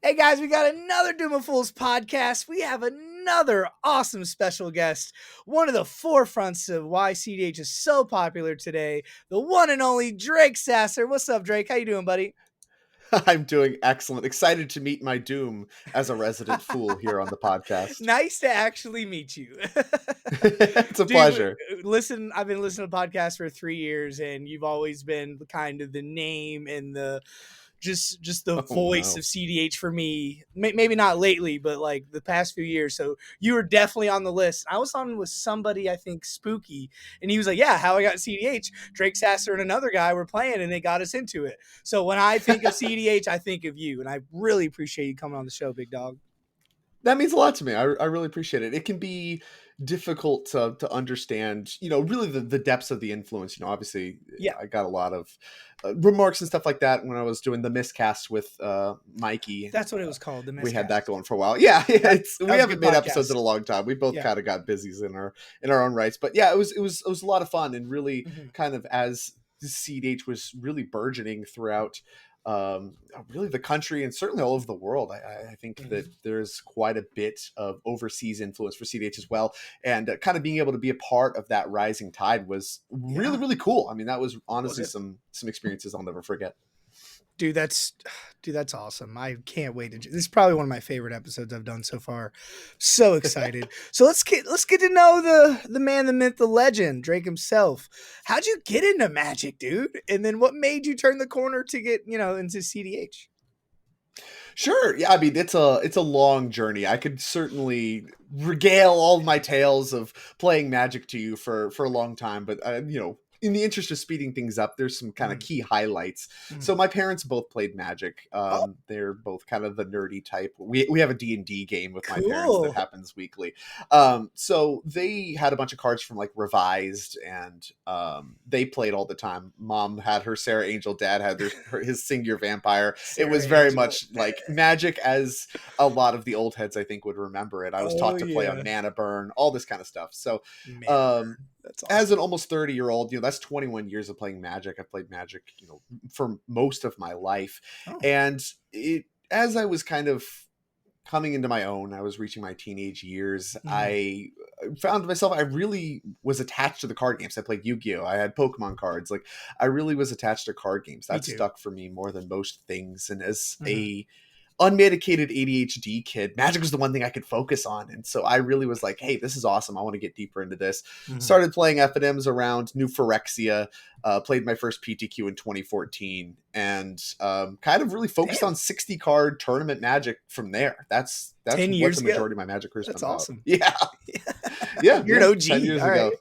Hey guys, we got another Doom of Fools podcast. We have another awesome special guest, one of the forefronts of why CDH is so popular today, the one and only Drake Sasser. What's up, Drake? How you doing, buddy? I'm doing excellent. Excited to meet my doom as a resident fool here on the podcast. Nice to actually meet you. It's a Dude, pleasure. listen, I've been listening to podcasts for 3 years, and you've always been kind of the name and the just the Oh voice no. of CDH for me. Maybe not lately, but like the past few years. So you were definitely on the list. I was on with somebody, I think Spooky, and he was like, "Yeah, how I got CDH, Drake Sasser and another guy were playing, and they got us into it." So when I think of CDH, I think of you, and I really appreciate you coming on the show, big dog. That means a lot to me. I really appreciate it. It can be difficult to understand, really the depths of the influence. Obviously, Yeah, I got a lot of remarks and stuff like that when I was doing the miscast with Mikey. that's what it was called, the We had that miscast. going for a while. Yeah, That, we that was a haven't good made episodes podcast. in a long time. We both Yeah. kind of got busy in our own rights, but yeah, it was a lot of fun and really Mhm. kind of as CDH was really burgeoning throughout really the country and certainly all over the world. I think that Mhm. there's quite a bit of overseas influence for CDH as well, and kind of being able to be a part of that rising tide was really Yeah. really cool. I mean, that was Was honestly it? some experiences I'll never forget. Dude, that's awesome. I can't wait to. This is probably one of my favorite episodes I've done so far. So excited. So let's get to know the man, the myth, the legend, Drake himself. How'd you get into Magic, dude? And then what made you turn the corner to get into CDH? Sure. Yeah, I mean it's a long journey. I could certainly regale all of my tales of playing Magic to you for a long time, but in the interest of speeding things up, there's some kind of Mhm, key highlights. mhm. So my parents both played Magic. Oh, They're both kind of the nerdy type. We have a D&D game with my parents that cool. happens weekly. So they had a bunch of cards from like Revised, and they played all the time. Mom had her Sarah Angel, dad had his Sing-Your Vampire. It Sarah was very Angel. much like Magic as a lot of the old heads I think would remember it. I was Oh taught to play on yeah. Mana Burn, all this kind of stuff. So Mana um burn. That's as awesome. an almost 30-year-old, that's 21 years of playing Magic. I've played Magic, for most of my life. Oh. And as I was kind of coming into my own, I was reaching my teenage years. Mhm. I found myself, I really was attached to the card games. I played Yu-Gi-Oh! I had Pokemon cards. Like, I really was attached to card games. Me That too. stuck for me more than most things. And as Mhm. a unmedicated ADHD kid, Magic was the one thing I could focus on. And so I really was like, hey, this is awesome. I want to get deeper into this. Mhm. Started playing FNMs around New Phyrexia, played my first PTQ in 2014, and kind of really focused Damn. on 60 card tournament Magic from there. That's 10 what years the ago. majority of my Magic career's been That's about. awesome. Yeah. Yeah. You're an Yeah. 10 OG. years All right. ago.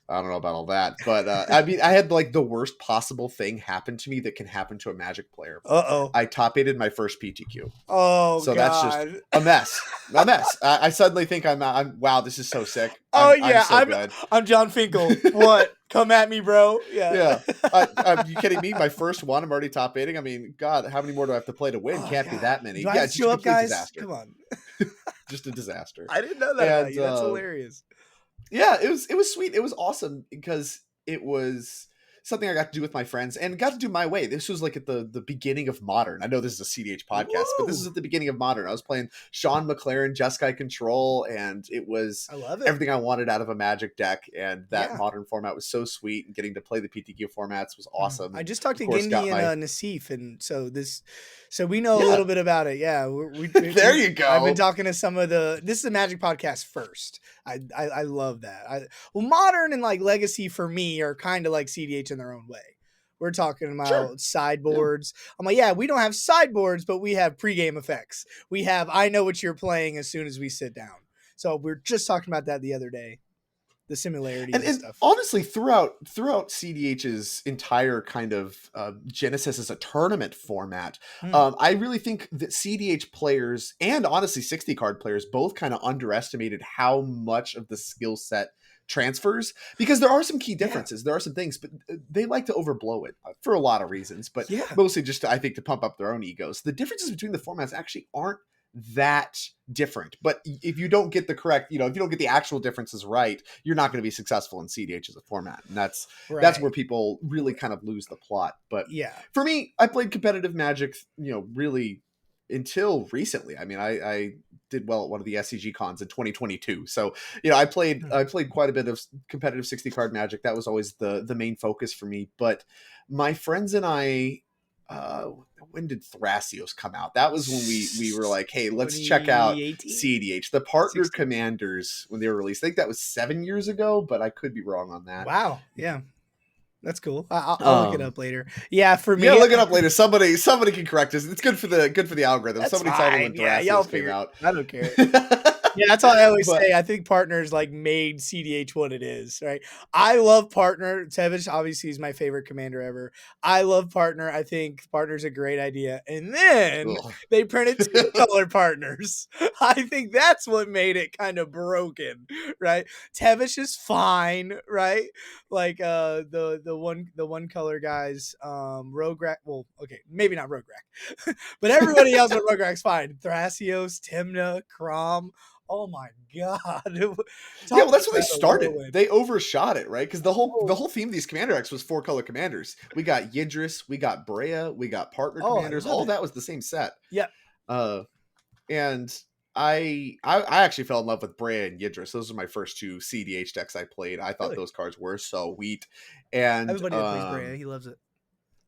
I don't know about all that, but I mean, I had like the worst possible thing happen to me that can happen to a Magic player. Uh-oh. I top aided my first PTQ. Oh So that's just God. a mess. A mess. I suddenly think I'm wow, this is so sick. Oh I'm yeah, so I'm good. I'm John Finkel. What? Come at me, bro. Yeah. Yeah. Are you kidding me? My first one, I'm already top aiding. I mean, God, how many more do I have to play to win? Oh Can't be God. that many. Do I Yeah, have to it's just a show up, complete guys? disaster. Come on. Just a disaster. I didn't know that about And you. That's hilarious. yeah, it was sweet. It was awesome because it was something I got to do with my friends and got to do my way. This was like at the beginning of Modern. I know this is a CDH podcast, but this is Woo! at the beginning of Modern. I was playing Sean McLaren, Jeskai Control, and it was I love it. everything I wanted out of a Magic deck. And that Yeah. Modern format was so sweet, and getting to play the PTQ formats was awesome. I And just talked of to course, Gindi got and my Nassif, and so we know a yeah. little bit about it. Yeah, we, There you I've been go. talking to some of the. This is a Magic podcast first. I love that. Well, modern and like legacy for me are kind of like CDH in their own way. We're talking Sure. about Yeah. sideboards. I'm like, yeah, we don't have sideboards, but we have pregame effects. We have I know what you're playing as soon as we sit down. So we're just talking about that the other day, the similarities and And stuff. honestly, throughout CDH's entire kind of genesis as a tournament format, Hmm. I really think that CDH players and honestly 60 card players both kind of underestimated how much of the skill set transfers, because there are some key Yeah, differences. There are some things, but they like to overblow it for a lot of reasons, but yeah. mostly just I think to pump up their own egos. The differences between the formats actually aren't that different. But if you don't get the correct, if you don't get the actual differences right, you're not going to be successful in CDH as a format. And that's where Right. people really kind of lose the plot. But Yeah. for me, I played competitive Magic, really until recently. I mean, I did well at one of the SCG cons in 2022. So, I played quite a bit of competitive 60 card Magic. That was always the main focus for me. But my friends and I, uh, when did Thrasios come out? That was when we were like, hey, let's check out 2018, CDH, the partner 16. commanders when they were released. I think that was 7 years ago, but I could be wrong on that. Wow. Yeah. That's cool. I'll look it Um, up later. Yeah, for yeah, me, look it up later. Somebody can correct us. It's good for the algorithm. that's Somebody tell them when fine. Yeah, y'all Thrasios came figure it. out. I don't care. Yeah, that's all I always But say. I think partners like made CDH what it is, right? I love partner. Tevish obviously is my favorite commander ever. I love partner. I think partner's a great idea. And then ugh. they printed two color partners. I think that's what made it kind of broken, right? Tevish is fine, right? Like the one color guys, Rograk. Well, okay, maybe not Rograk, but everybody else with Rograk's fine. Thrasios, Timna, Crom. Oh my god! Yeah, Talk well, that's when they about a started. whirlwind. They overshot it, right? Because the whole Oh, the whole theme of these commander decks was 4 color commanders. We got Yidris, we got Brea, we got partner oh, I commanders. love All it. that was the same set. Yeah, Uh, and I actually fell in love with Brea and Yidris. Those are my first two CDH decks I played. I thought really. those cards were so wheat. And Everybody that plays Brea, he loves it.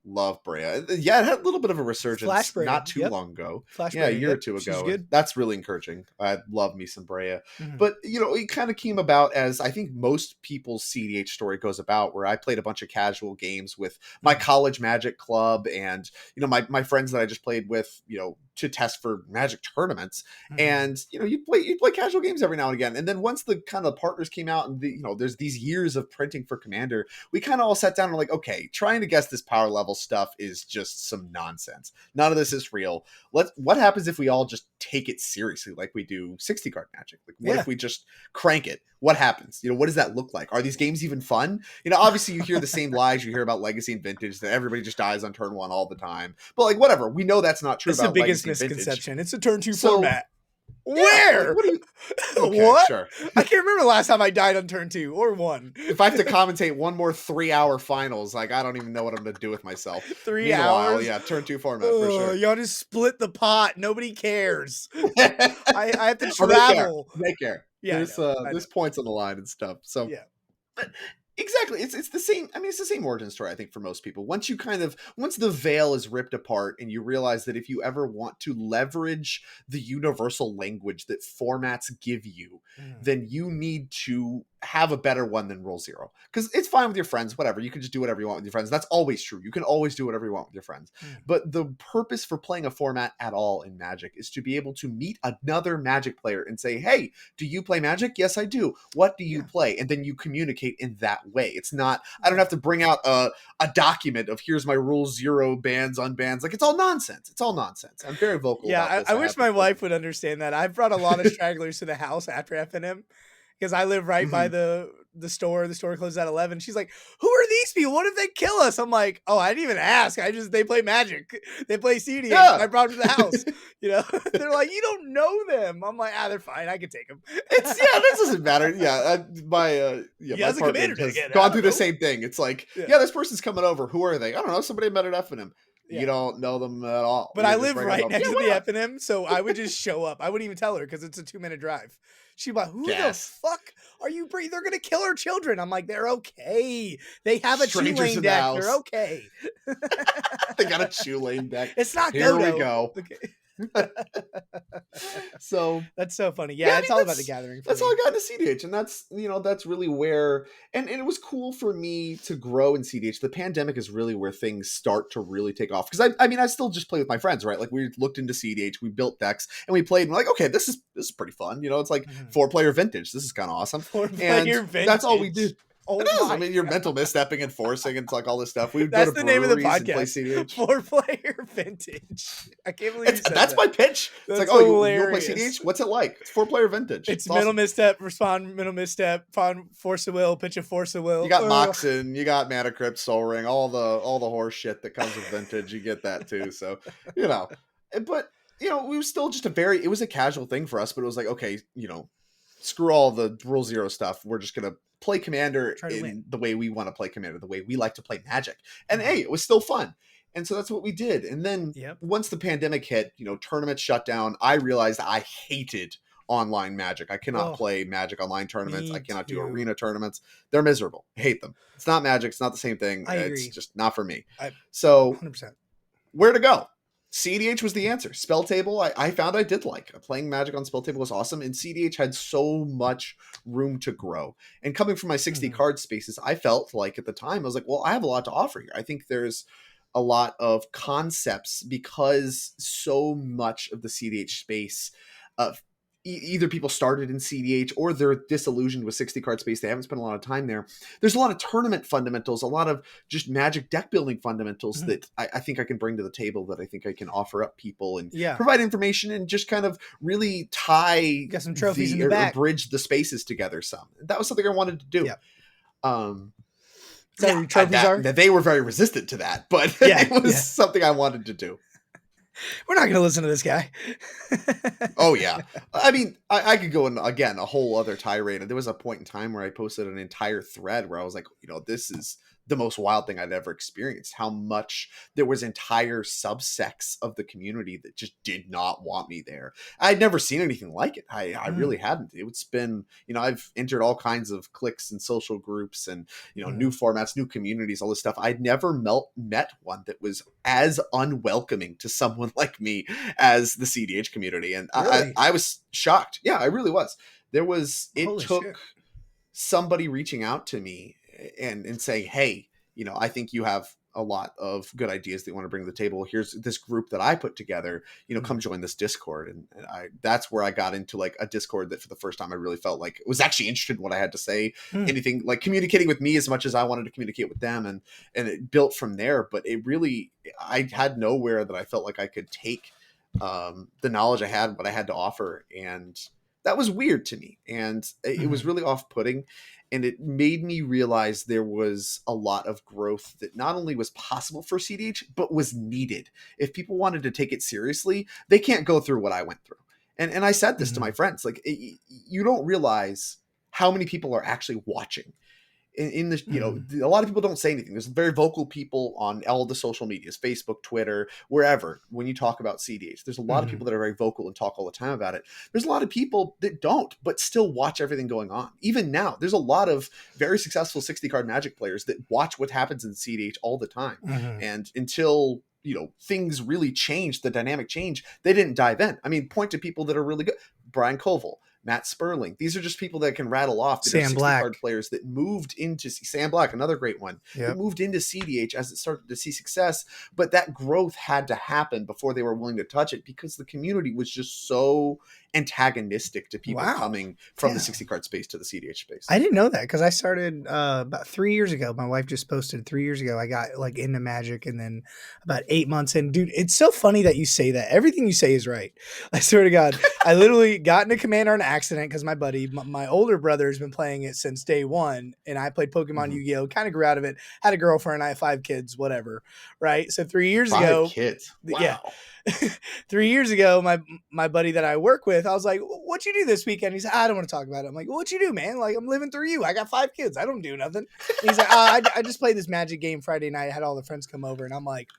love Brea. Yeah, it had a little bit of a Flash resurgence Brea. not too Yep. long ago. Flash Yeah, a Brea. year or Yep. two She's ago. And good. that's really encouraging. I love me some Brea. Mhm. But, it kind of came about as I think most people's CDH story goes about, where I played a bunch of casual games with my Mhm. college Magic club and, my friends that I just played with, to test for Magic tournaments. Mhm. And, you'd play casual games every now and again. And then once the kind of partners came out and, there's these years of printing for Commander, we kind of all sat down and were like, okay, trying to guess this power level stuff is just some nonsense. None of this is real. What happens if we all just take it seriously like we do 60 card Magic? Like, what Yeah. if we just crank it? What happens? What does that look like? Are these games even fun? Obviously you hear the same lies you hear about Legacy and Vintage, that everybody just dies on turn 1 all the time. But like, whatever, we know that's not true It's the about biggest Legacy and Vintage. misconception. It's a turn two So format. yeah, like, Where? what do you? Okay, What? sure. I can't remember the last time I died on turn 2 or 1. If I have to commentate one more 3-hour finals, like, I don't even know what I'm gonna do with myself. 3 Meanwhile, hours. yeah, turn 2 format for sure. Y'all just split the pot. Nobody cares. I have to Or they care. travel. They care. Yeah, I know. There's points on the line and stuff. So Yeah. but exactly, it's the same. I mean, it's the same origin story, I think, for most people. Once the veil is ripped apart and you realize that if you ever want to leverage the universal language that formats give you, Mhm. then you need to have a better one than Rule Zero. Because it's fine with your friends, whatever. You can just do whatever you want with your friends. That's always true. You can always do whatever you want with your friends. Mhm. But the purpose for playing a format at all in Magic is to be able to meet another Magic player and say, hey, do you play Magic? Yes, I do. What do you play? And then you communicate in that way. It's not, I don't have to bring out a document of here's my Rule Zero bans, unbans. Like, it's all nonsense. It's all nonsense. I'm very vocal Yeah, about this. I wish have my been wife vocal. would understand that. I've brought a lot of stragglers to the house after FNM because I live right by Mhm. the store. The store closes at 11. She's like, "Who are these people? What if they kill us?" I'm like, "Oh, I didn't even ask. They play Magic. They play CDH. Yeah. I brought them to the house." They're like, "You don't know them." I'm like, "Ah, they're fine. I can take them." This doesn't matter. Yeah, my You my guys a partner commander has together. I gone don't through the know. same thing. It's like, Yeah, yeah, this person's coming over. Who are they? I don't know. Somebody I met at FNM. You yeah. don't know them at all. But You're I just live bringing them right up. Yeah, next to why the not? FNM, so I would just show up. I wouldn't even tell her because it's a 2-minute drive. She'd be like, "Who the Gas. fuck are you bringing? They're gonna kill our children." I'm like, "They're okay. They have a Strangers 2-lane in the deck. They're house. okay. They got a shoe lane deck. It's not Here we Godo." go. Okay. So That's so funny. yeah, Yeah, I it's mean all about the gathering for that's how me. I got into CDH, and that's really where and it was cool for me to grow in CDH. The pandemic is really where things start to really take off because I mean I still just play with my friends, right? Like we looked into CDH, we built decks, and we played. And we're like, okay, this is pretty fun. It's like Mhm. 4-player vintage. This is kind of awesome, and Four-player that's all we vintage. did. It Oh is. I my mean, you're god. mental misstepping and forcing and it's like all this stuff. We would go That's to the name of the breweries and play podcast. CDH. 4-player vintage. I can't believe you said That's that. my pitch. It's like, That's oh, you want to play hilarious. CDH? What's it like? It's 4-player vintage. It's It's middle awesome. misstep, respond, middle misstep, pawn, force of will, pitch of force of will. You got Ugh. Moxen, you got Mana Crypt, Soul Ring, all the horse shit that comes with vintage. You get that too. So, you know, but we was still just it was a casual thing for us, but it was like, okay, screw all the Rule Zero stuff. We're just gonna play Commander Try to win. in the way we want to play Commander, the way we like to play Magic. And hey, it was still fun. And so that's what we did. And then Yep. once the pandemic hit, tournaments shut down, I realized I hated online Magic. I cannot Oh, play Magic online tournaments. I me cannot do too. arena tournaments. They're miserable. I hate them. It's not Magic. It's not the same thing. I It's agree. just not for me. I So 100%. where to go? CDH was the answer. Spell Table, I found I did like. Playing Magic on Spell Table was awesome, and CDH had so much room to grow. And coming from my 60 Mhm. card spaces, I felt like at the time, I was like, well, I have a lot to offer here. I think there's a lot of concepts because so much of the CDH space either people started in CDH or they're disillusioned with 60 card space. They haven't spent a lot of time there. There's a lot of tournament fundamentals, a lot of just Magic deck building fundamentals Mhm. that I think I can bring to the table, that I think I can offer up people and Yeah. provide information and just kind of really tie Got some trophies in the the or back. bridge the spaces together some. That was something I wanted to do. Yeah. Um, Is that yeah, where your trophies are? that they were very resistant to that, but Yeah. it was Yeah. something I wanted to do. We're not going to listen to this guy. Oh yeah. I mean, I could go in again a whole other tirade. And there was a point in time where I posted an entire thread where I was like, this is the most wild thing I'd ever experienced. How much there was entire subsects of the community that just did not want me there. I'd never seen anything like it. I really hadn't. It's been, I've entered all kinds of cliques and social groups and, new formats, new communities, all this stuff. I'd never met one that was as unwelcoming to someone like me as the CDH community. And Really? I was shocked. Yeah, I really was. It Holy shit. took somebody reaching out to me and saying, hey, I think you have a lot of good ideas that you want to bring to the table. Here's this group that I put together, come join this Discord. And that's where I got into like a Discord that for the first time I really felt like was actually interested in what I had to say, anything like communicating with me as much as I wanted to communicate with them. And it built from there, but it really, I had nowhere that I felt like I could take the knowledge I had, what I had to offer. And that was weird to me. And it was really off-putting. And it made me realize there was a lot of growth that not only was possible for CDH, but was needed. If people wanted to take it seriously, they can't go through what I went through. And I said this to my friends, like, you don't realize how many people are actually watching. In the, a lot of people don't say anything. There's very vocal people on all the social medias, Facebook, Twitter, wherever, when you talk about CDH. There's a lot of people that are very vocal and talk all the time about it. There's a lot of people that don't, but still watch everything going on. Even now, there's a lot of very successful 60 card Magic players that watch what happens in CDH all the time. And until things really change, the dynamic change, they didn't dive in. I mean, point to people that are really good. Brian Koval, Matt Sperling. These are just people that can rattle off that Sam are 60 Black. card players that moved into Sam Black, another great one, that moved into CDH as it started to see success. But that growth had to happen before they were willing to touch it because the community was just so antagonistic to people coming from the 60 card space to the CDH space. I didn't know that because I started about 3 years ago. My wife just posted 3 years ago. I got like into Magic, and then about 8 months in, dude, it's so funny that you say that. Everything you say is right. I swear to God, I literally got into Commander on accident because my buddy, my older brother, has been playing it since day one, and I played Pokemon Yu-Gi-Oh, kind of grew out of it, had a girlfriend, I have 5 kids, whatever. Right. So 3 years ago, 5 kids. Wow. Yeah. 3 years ago, my buddy that I work with, I was like, what you do this weekend? He's like, I don't want to talk about it. I'm like, what you do, man? Like, I'm living through you. I got 5 kids. I don't do nothing. And he's like, I just played this Magic game Friday night. I had all the friends come over, and I'm like,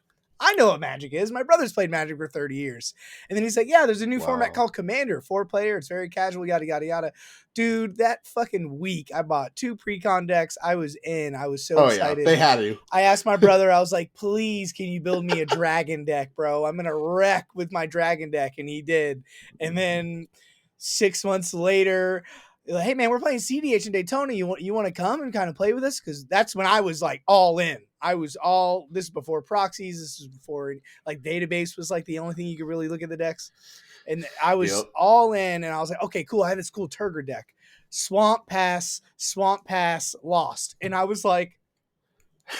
I know what Magic is. My brother's played Magic for 30 years. And then he's like, yeah, there's a new format called Commander, 4-player. It's very casual, yada, yada, yada. Dude, that fucking week, I bought 2 pre-con decks. I was in. I was so excited. Yeah, they had you. I asked my brother, I was like, please, can you build me a dragon deck, bro? I'm going to wreck with my dragon deck. And he did. And then 6 months later, like, hey, man, we're playing CDH in Daytona. You want to come and kind of play with us? Because that's when I was like all in. This is before proxies. This is before like database was like the only thing you could really look at the decks. And I was all in, and I was like, okay, cool. I have this cool Turgor deck. Swamp Pass, lost. And I was like,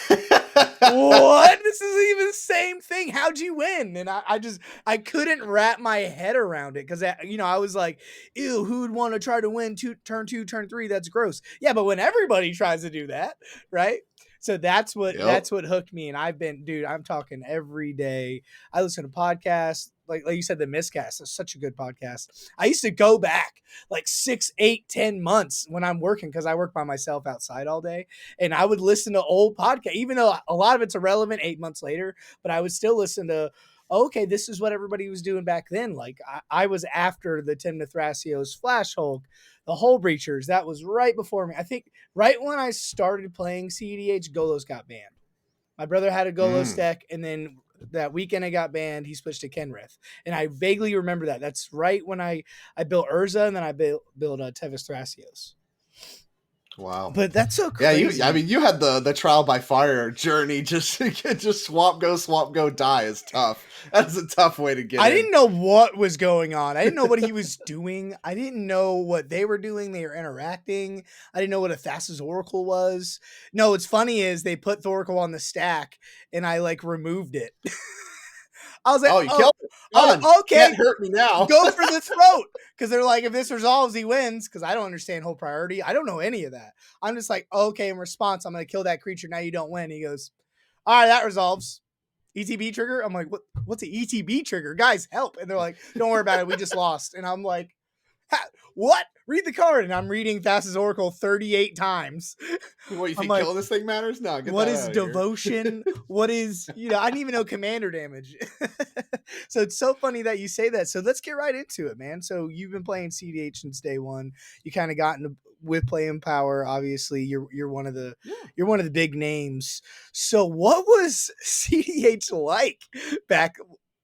what? This isn't even the same thing. How'd you win? And I couldn't wrap my head around it because, I was like, ew, who would want to try to win turn 2, turn 3? That's gross. Yeah, but when everybody tries to do that, right? So that's what hooked me. And I'm talking every day. I listen to podcasts. like you said, the Miscast is such a good podcast. I used to go back like 6, 8, 10 months when I'm working, because I work by myself outside all day, and I would listen to old podcasts, even though a lot of it's irrelevant 8 months later, but I would still listen to, okay, this is what everybody was doing back then. Like I was after the Tim Thrasios Flash Hulk, the Hole Breachers. That was right before me. I think right when I started playing CEDH, Golos got banned. My brother had a Golos Mm. deck, and then that weekend it got banned. He switched to Kenrith, and I vaguely remember that. That's right when I built Urza, and then I built Tevis Thrasios. Wow. But that's so Yeah, crazy. you had the trial by fire journey. Just swap go die is tough. That's a tough way to get I in. didn't know what was going on. I didn't know what he was doing. I didn't know what they were doing. They were interacting. I didn't know what a Thassa's Oracle was. No, what's funny is they put Thoracle on the stack, and I like removed it. I was like, Oh, you killed it. I was Done. like, okay, Can't hurt me now. go for the throat. Because they're like, if this resolves, he wins. Because I don't understand whole priority. I don't know any of that. I'm just like, okay, in response, I'm going to kill that creature. Now you don't win. He goes, all right, that resolves. ETB trigger? I'm like, what's an ETB trigger? Guys, help. And they're like, don't worry about it. We just lost. And I'm like, what? Read the card. And I'm reading Thassa's Oracle 38 times. What, you think like, killing this thing matters? No, get what that is out of devotion? What is, I didn't even know commander damage. So it's so funny that you say that. So let's get right into it, man. So you've been playing CDH since day one. You kind of got into with playing power. Obviously, you're one of the you're one of the big names. So what was CDH like back?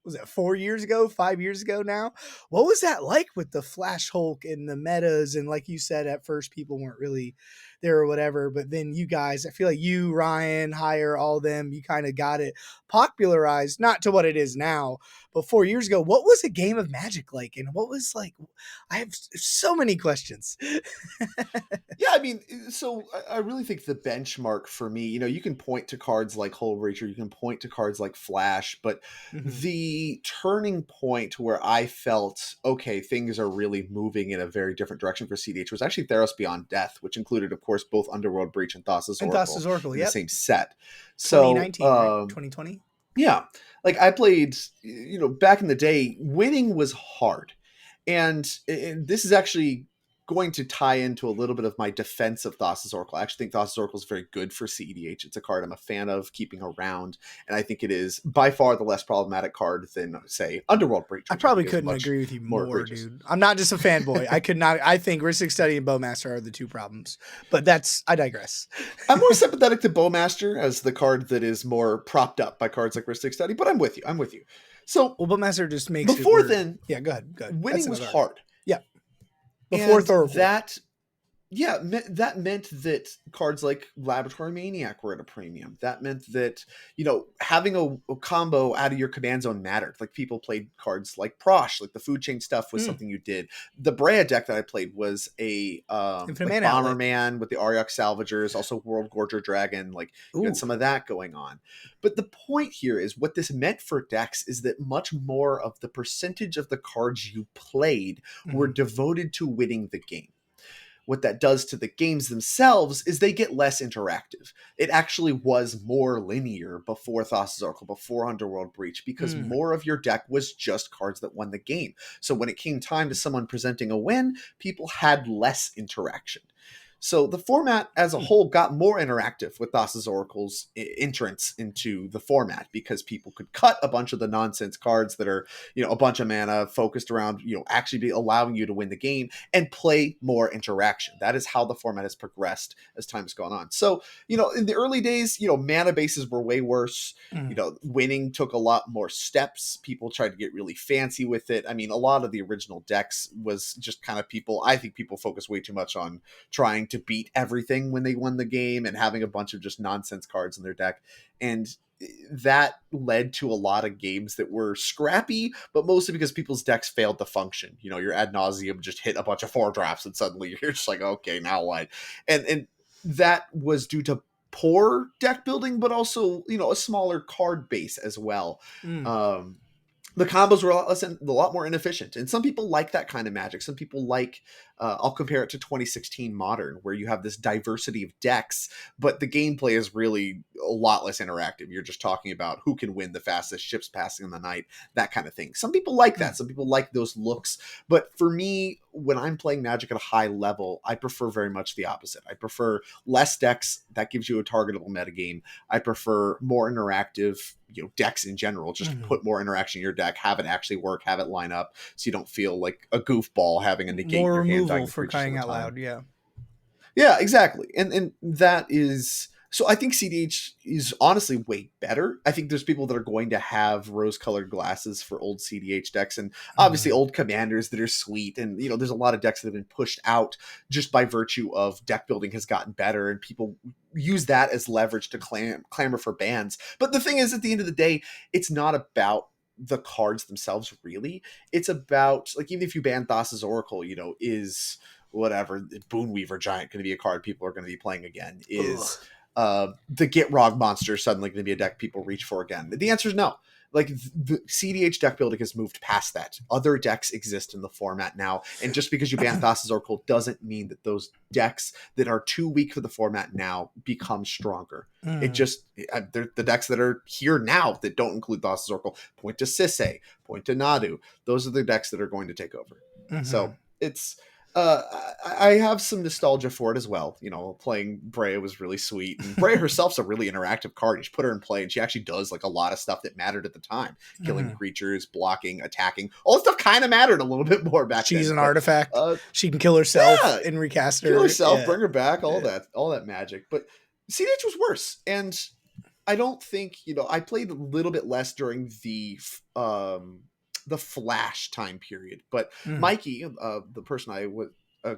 Was it 4 years ago, 5 years ago now? What was that like with the Flash Hulk and the metas? And like you said, at first people weren't really there or whatever, but then you guys, I feel like you, Ryan, Hire, all them, you kind of got it popularized, not to what it is now, but 4 years ago. What was a game of Magic like? And what was like, I have so many questions. Yeah, I mean, so I really think the benchmark for me, you can point to cards like Hull Reacher, you can point to cards like Flash, but the turning point where I felt, okay, things are really moving in a very different direction for CDH was actually Theros Beyond Death, which included, of course, both Underworld Breach and Thassa's Oracle in the same set. So, 2019, right? 2020? Yeah, like I played, back in the day, winning was hard. And this is actually going to tie into a little bit of my defense of Thassa's Oracle. I actually think Thassa's Oracle is very good for CEDH. It's a card I'm a fan of keeping around, and I think it is by far the less problematic card than, say, Underworld Breach. I probably couldn't agree with you more, dude. I'm not just a fanboy. I could not. I think Ristic Study and Bowmaster are the two problems, but I digress. I'm more sympathetic to Bowmaster as the card that is more propped up by cards like Ristic Study, but I'm with you. So, Bowmaster just makes before it then, yeah, go ahead. Winning was hard. Yeah. Before Thoracle. That meant that cards like Laboratory Maniac were at a premium. That meant that, having a combo out of your command zone mattered. Like, people played cards like Prosh, like the food chain stuff was something you did. The Brea deck that I played was a Bomberman with the Aryok Salvagers, also World Gorger Dragon. Like, you had some of that going on. But the point here is what this meant for decks is that much more of the percentage of the cards you played were devoted to winning the game. What that does to the games themselves is they get less interactive. It actually was more linear before Thassa's Oracle, before Underworld Breach, because more of your deck was just cards that won the game. So when it came time to someone presenting a win, people had less interaction. So the format as a whole got more interactive with Thassa's Oracle's entrance into the format, because people could cut a bunch of the nonsense cards that are, a bunch of mana focused around, actually be allowing you to win the game and play more interaction. That is how the format has progressed as time has gone on. So, in the early days, mana bases were way worse. Winning took a lot more steps. People tried to get really fancy with it. I mean, a lot of the original decks was just kind of I think people focus way too much on trying to beat everything when they won the game and having a bunch of just nonsense cards in their deck. And that led to a lot of games that were scrappy, but mostly because people's decks failed to function. Your ad nauseum just hit a bunch of 4-drops and suddenly you're just like, okay, now what? And that was due to poor deck building, but also, a smaller card base as well. the combos were a lot more inefficient. And some people like that kind of magic. Some people like, I'll compare it to 2016 Modern, where you have this diversity of decks, but the gameplay is really a lot less interactive. You're just talking about who can win the fastest, ships passing in the night, that kind of thing. Some people like that. Some people like those looks. But for me, when I'm playing Magic at a high level, I prefer very much the opposite. I prefer less decks. That gives you a targetable metagame. I prefer more interactive, decks in general. Just put more interaction in your deck, have it actually work, have it line up, so you don't feel like a goofball having a negate More your hand removal dying for crying out loud. Yeah. Yeah, exactly. And that is, so I think CDH is honestly way better. I think there's people that are going to have rose-colored glasses for old CDH decks, and obviously old commanders that are sweet. And there's a lot of decks that have been pushed out just by virtue of deck building has gotten better, and people use that as leverage to clamor for bans. But the thing is, at the end of the day, it's not about the cards themselves, really. It's about, like, even if you ban Thassa's Oracle, is whatever Boonweaver Giant going to be a card people are going to be playing again? Is the Gitrog monster suddenly going to be a deck people reach for again? The answer is no. Like, the CDH deck building has moved past that. Other decks exist in the format now, and just because you ban Thassa's Oracle doesn't mean that those decks that are too weak for the format now become stronger. It just, they're the decks that are here now that don't include Thassa's Oracle. Point to Sisse, point to Nadu. Those are the decks that are going to take over. So it's, I have some nostalgia for it as well. Playing Brea was really sweet, and Brea herself's a really interactive card. You just put her in play, and she actually does like a lot of stuff that mattered at the time: killing creatures, blocking, attacking. All that stuff kind of mattered a little bit more back then. She's an artifact. She can kill herself and recast her. Kill herself, bring her back, all that magic. But CDH was worse, and I don't think I played a little bit less during the Flash time period, but Mikey, the person I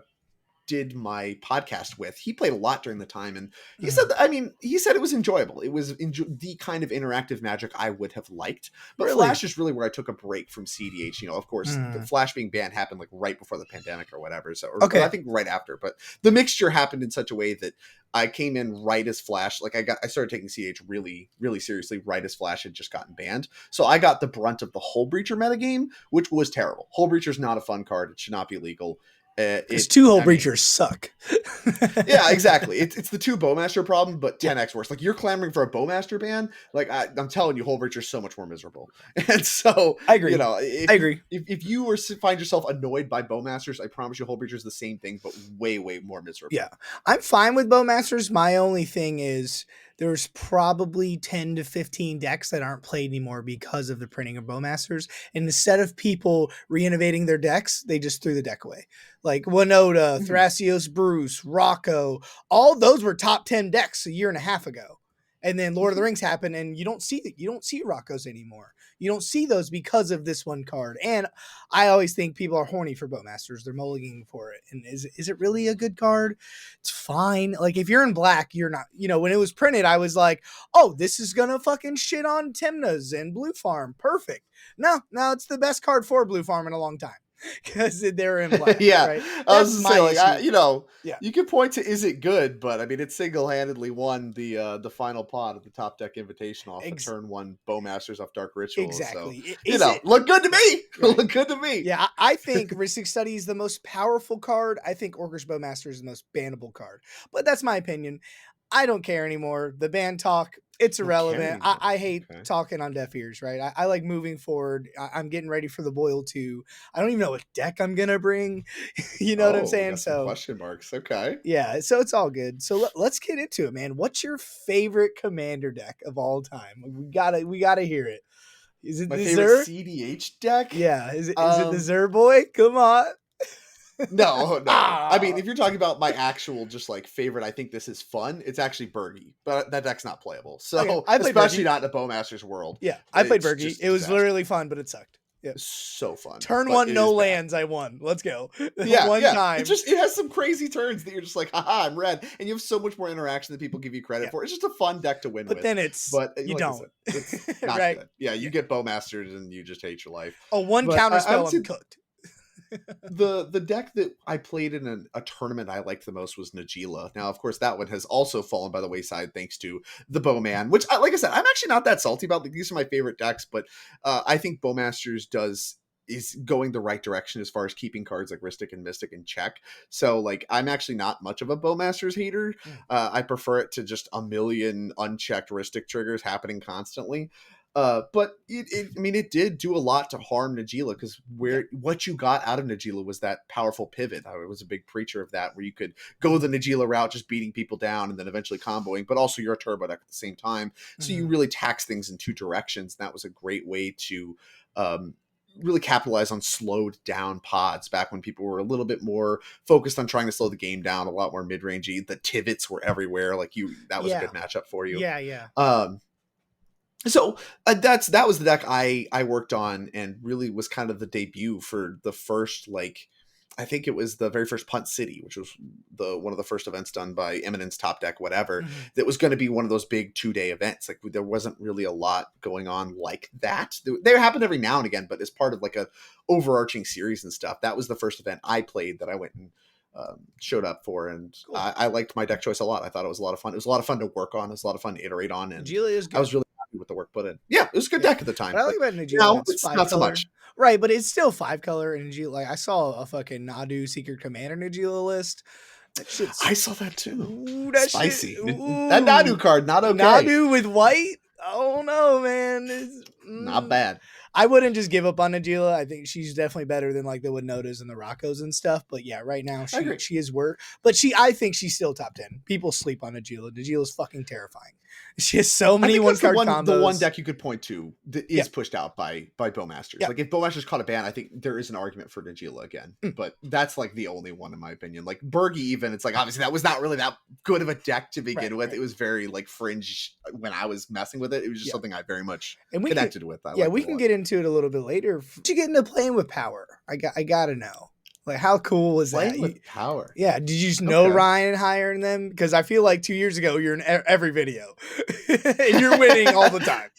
did my podcast with, he played a lot during the time, and he said he said it was enjoyable. It was the kind of interactive Magic I would have liked. But really? Flash is really where I took a break from CDH. Of course, the Flash being banned happened like right before the pandemic or whatever. So I think right after, but the mixture happened in such a way that I came in right as Flash. Like I started taking CDH really, really seriously right as Flash had just gotten banned. So I got the brunt of the Hull Breacher metagame, which was terrible. Hull Breacher is not a fun card. It should not be legal. Because 2 Hull Breachers suck. Yeah, exactly. It's the 2 Bowmaster problem, but 10x worse. Like, you're clamoring for a Bowmaster ban. Like, I'm telling you, Hull Breacher's so much more miserable. And so, I agree. I agree. If you find yourself annoyed by Bowmasters, I promise you, Hull Breacher's the same thing, but way, way more miserable. Yeah, I'm fine with Bowmasters. My only thing is, there's probably 10 to 15 decks that aren't played anymore because of the printing of Bowmasters. And instead of people re-innovating their decks, they just threw the deck away. Like Winota, Thrasios Bruce, Rocco, all those were top 10 decks a year and a half ago. And then Lord of the Rings happened, and you don't see Roccos anymore. You don't see those because of this one card. And I always think people are horny for Bowmasters. They're mulliganing for it. And is it really a good card? It's fine. Like, if you're in black, you're not. When it was printed, I was like, oh, this is gonna fucking shit on Timnas and Blue Farm. Perfect. No, it's the best card for Blue Farm in a long time. Because they're in black. Yeah, right? I was just saying, you can point to is it good, but I mean, it single-handedly won the final pot of the Top Deck Invitational off the turn 1 Bowmasters off Dark Ritual. Exactly. So, look good to me. Right. Look good to me. Yeah, I think Rhystic Study is the most powerful card. I think Orcish Bowmaster is the most bannable card. But that's my opinion. I don't care anymore. The ban talk, it's irrelevant. I hate talking on deaf ears, right? I like moving forward. I'm getting ready for the Boil 2. I don't even know what deck I'm going to bring. You know what I'm saying? So question marks. Okay. Yeah, so it's all good. So let's get into it, man. What's your favorite Commander deck of all time? We gotta hear it. Is it my the favorite Zer? CDH deck? Yeah. Is it the Zer boy? Come on. No. I mean, if you're talking about my actual just like favorite, I think this is fun. It's actually Bergie, but that deck's not playable. So especially not in a Bowmaster's world. Yeah, I played Bergie. It was literally fun, but it sucked. Yeah, so fun. Turn 1, no lands. I won. Let's go. Yeah, One time. It has some crazy turns that you're just like, haha, I'm red, and you have so much more interaction that people give you credit for. It's just a fun deck to win with. But then you don't. It's not right? good. Yeah, you get Bowmasters and you just hate your life. Oh, one counter spell, I'm cooked. The deck that I played in a tournament I liked the most was Najila. Now, of course, that one has also fallen by the wayside thanks to the Bowman, which, like I said, I'm actually not that salty about. Like, these are my favorite decks, but I think Bowmasters is going the right direction as far as keeping cards like Rhystic and Mystic in check. So, like, I'm actually not much of a Bowmasters hater. Mm. I prefer it to just a million unchecked Rhystic triggers happening constantly. But I mean, it did do a lot to harm Najila, because Yeah. what you got out of Najila was that powerful pivot. I was a big preacher of that, where you could go the Najila route, just beating people down and then eventually comboing, but also you're a turbo deck at the same time. So you Mhm. really tax things in two directions. And that was a great way to really capitalize on slowed down pods back when people were a little bit more focused on trying to slow the game down, a lot more mid-rangey. The Tivits were everywhere. Like, that was a Yeah. good matchup for you. Yeah. Yeah. So that was the deck I worked on, and really was kind of the debut for the first, like, I think it was the very first Punt City, which was the one of the first events done by Eminence Top Deck, whatever. Mhm. That was going to be one of those big 2-day events. Like, there wasn't really a lot going on like that. They happened every now and again, but as part of like a overarching series and stuff. That was the first event I played that I went and showed up for, and Cool. I liked my deck choice a lot. I thought it was a lot of fun. It was a lot of fun to work on. It was a lot of fun to iterate on, and Najila is I good. was really happy with the work put in. Yeah, it was a good Yeah. deck at the time, What I but like about Najila, now it's it's five not so color. much. Right, but it's still 5 color and Najila. Like, I saw a fucking Nadu Secret Commander Najila list. That shit's I saw that too. ooh, that shit. Spicy. That Nadu Ooh. card, not okay. Nadu with white? Oh no, man. Not bad. I wouldn't just give up on Najila. I think she's definitely better than like the Winotas and the Roccos and stuff. But yeah, right now I agree. she is worth. But I think she's still top 10. People sleep on Najila. Najila's fucking terrifying. She has so I many think one that's the card one combos. deck you could point to that Yeah, is pushed out by Bowmasters. yeah. Like, if Bowmasters caught a ban, I think there is an argument for Najila again. Mm. But that's like the only one in my opinion. Like, Bergie, even, it's like, obviously that was not really that good of a deck to begin Right, with. right. It was very like fringe when I was messing with it. It was just Yeah. something I very much And we can connected with. I yeah, liked we it a can lot. get into it a little bit later. Did you get into playing with power? I gotta know. Like, how cool was that? Playing with power. Yeah, did you just know Okay. Ryan and higher than them? Because I feel like 2 years ago you're in every video, and you're winning all the time.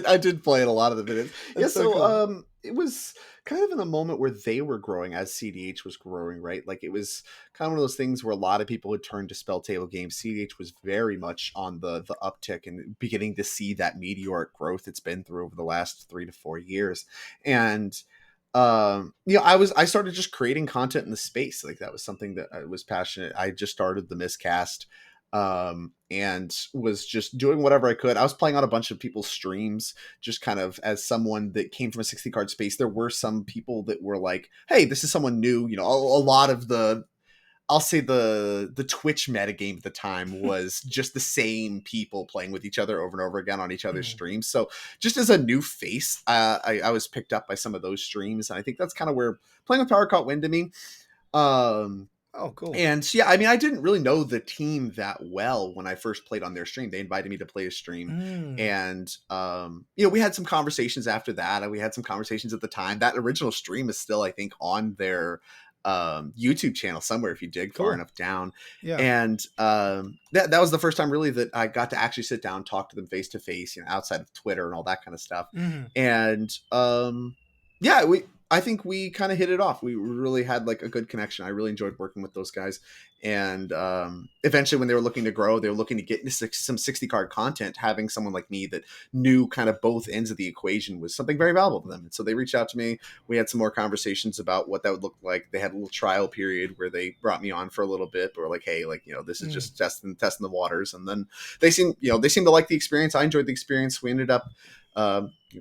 I did play in a lot of the videos. Yeah, That's so cool. it was kind of in a moment where they were growing as CDH was growing, right? Like, it was kind of one of those things where a lot of people had turned to spell table games. CDH was very much on the uptick and beginning to see that meteoric growth it's been through over the last 3 to 4 years. And I started just creating content in the space. Like, that was something that I was passionate. I just started the Miscast, and was just doing whatever I could. I was playing on a bunch of people's streams, just kind of as someone that came from a 60 card space. There were some people that were like, hey, this is someone new. A lot of I'll say the Twitch metagame at the time was just the same people playing with each other over and over again on each other's Mhm. streams. So, just as a new face, I was picked up by some of those streams, and I think that's kind of where playing with power caught wind to me. Oh, cool. And yeah, I mean, I didn't really know the team that well when I first played on their stream. They invited me to play a stream, Mm. and we had some conversations after that, and we had some conversations at the time. That original stream is still, I think, on their YouTube channel somewhere if you dig far Cool. enough down. Yeah. And that was the first time really that I got to actually sit down, talk to them face to face, outside of Twitter and all that kind of stuff. Mhm. And I think we kind of hit it off. We really had like a good connection. I really enjoyed working with those guys. And eventually, when they were looking to grow, they were looking to get into some 60 card content. Having someone like me that knew kind of both ends of the equation was something very valuable to them. And so they reached out to me. We had some more conversations about what that would look like. They had a little trial period where they brought me on for a little bit, but were like, hey, this is just testing the waters. And then they seemed to like the experience. I enjoyed the experience. We ended up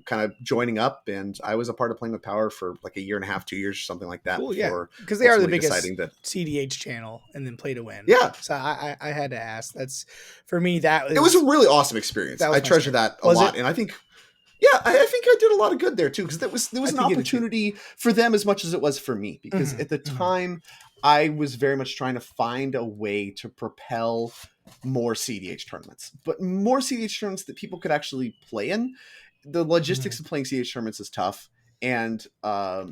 kind of joining up, and I was a part of playing with power for like a year and a half, 2 years or something like that. Cool, yeah, before because they are the ultimately biggest deciding that CDH channel, and then play to win. Yeah. So I had to ask. That's for me. It was a really awesome experience. That was I my treasure start. that a Was lot, it? and I think, yeah, I think I did a lot of good there too, because there was I an think you did too. opportunity for them as much as it was for me. Because Mhm, at the mhm. time, I was very much trying to find a way to propel more CDH tournaments, but more CDH tournaments that people could actually play in. The logistics of playing CDH tournaments is tough, and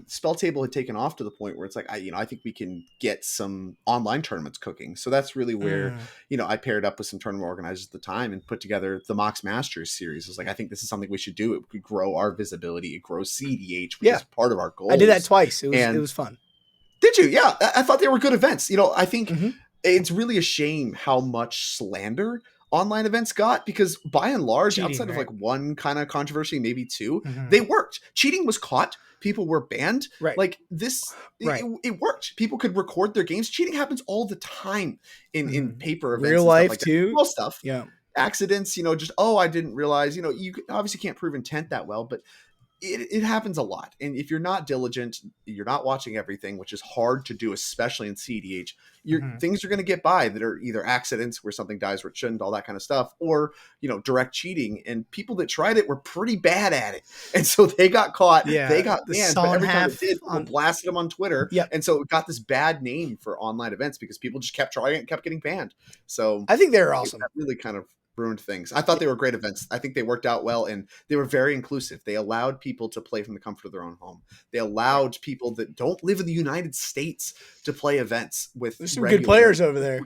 Spell Table had taken off to the point where it's like, I think we can get some online tournaments cooking. So that's really where, Mm. I paired up with some tournament organizers at the time and put together the Mox Masters series. I was like, I think this is something we should do. It could grow our visibility. It grows CDH, which Yeah. is part of our I did that goals. twice. It And was fun. did you? Yeah, I thought they were good events. I think Mm-hmm. it's really a shame how much slander online events got, because by and large, Cheating, outside of right? like one kind of controversy, maybe two, Mm-hmm. they worked. Cheating was caught. People were banned. Right. Like this, Right. it worked. People could record their games. Cheating happens all the time in paper events, Real and stuff life like that. too. Small stuff, Yeah. accidents. Just I didn't realize. You obviously can't prove intent that well, but it happens a lot. And if you're not diligent, you're not watching everything, which is hard to do, especially in CDH. Things are going to get by that are either accidents where something dies where it shouldn't, all that kind of stuff, or direct cheating. And people that tried it were pretty bad at it, and so they got caught. Yeah, they got the banned. saw But in every time half it did, people blasted them on Twitter. Yep. And so it got this bad name for online events because people just kept trying it and kept getting banned. So I think they're awesome. That really kind of ruined things. I thought they were great events. I think they worked out well, and they were very inclusive. They allowed people to play from the comfort of their own home. They allowed people that don't live in the United States to play events with. There's some good players over there.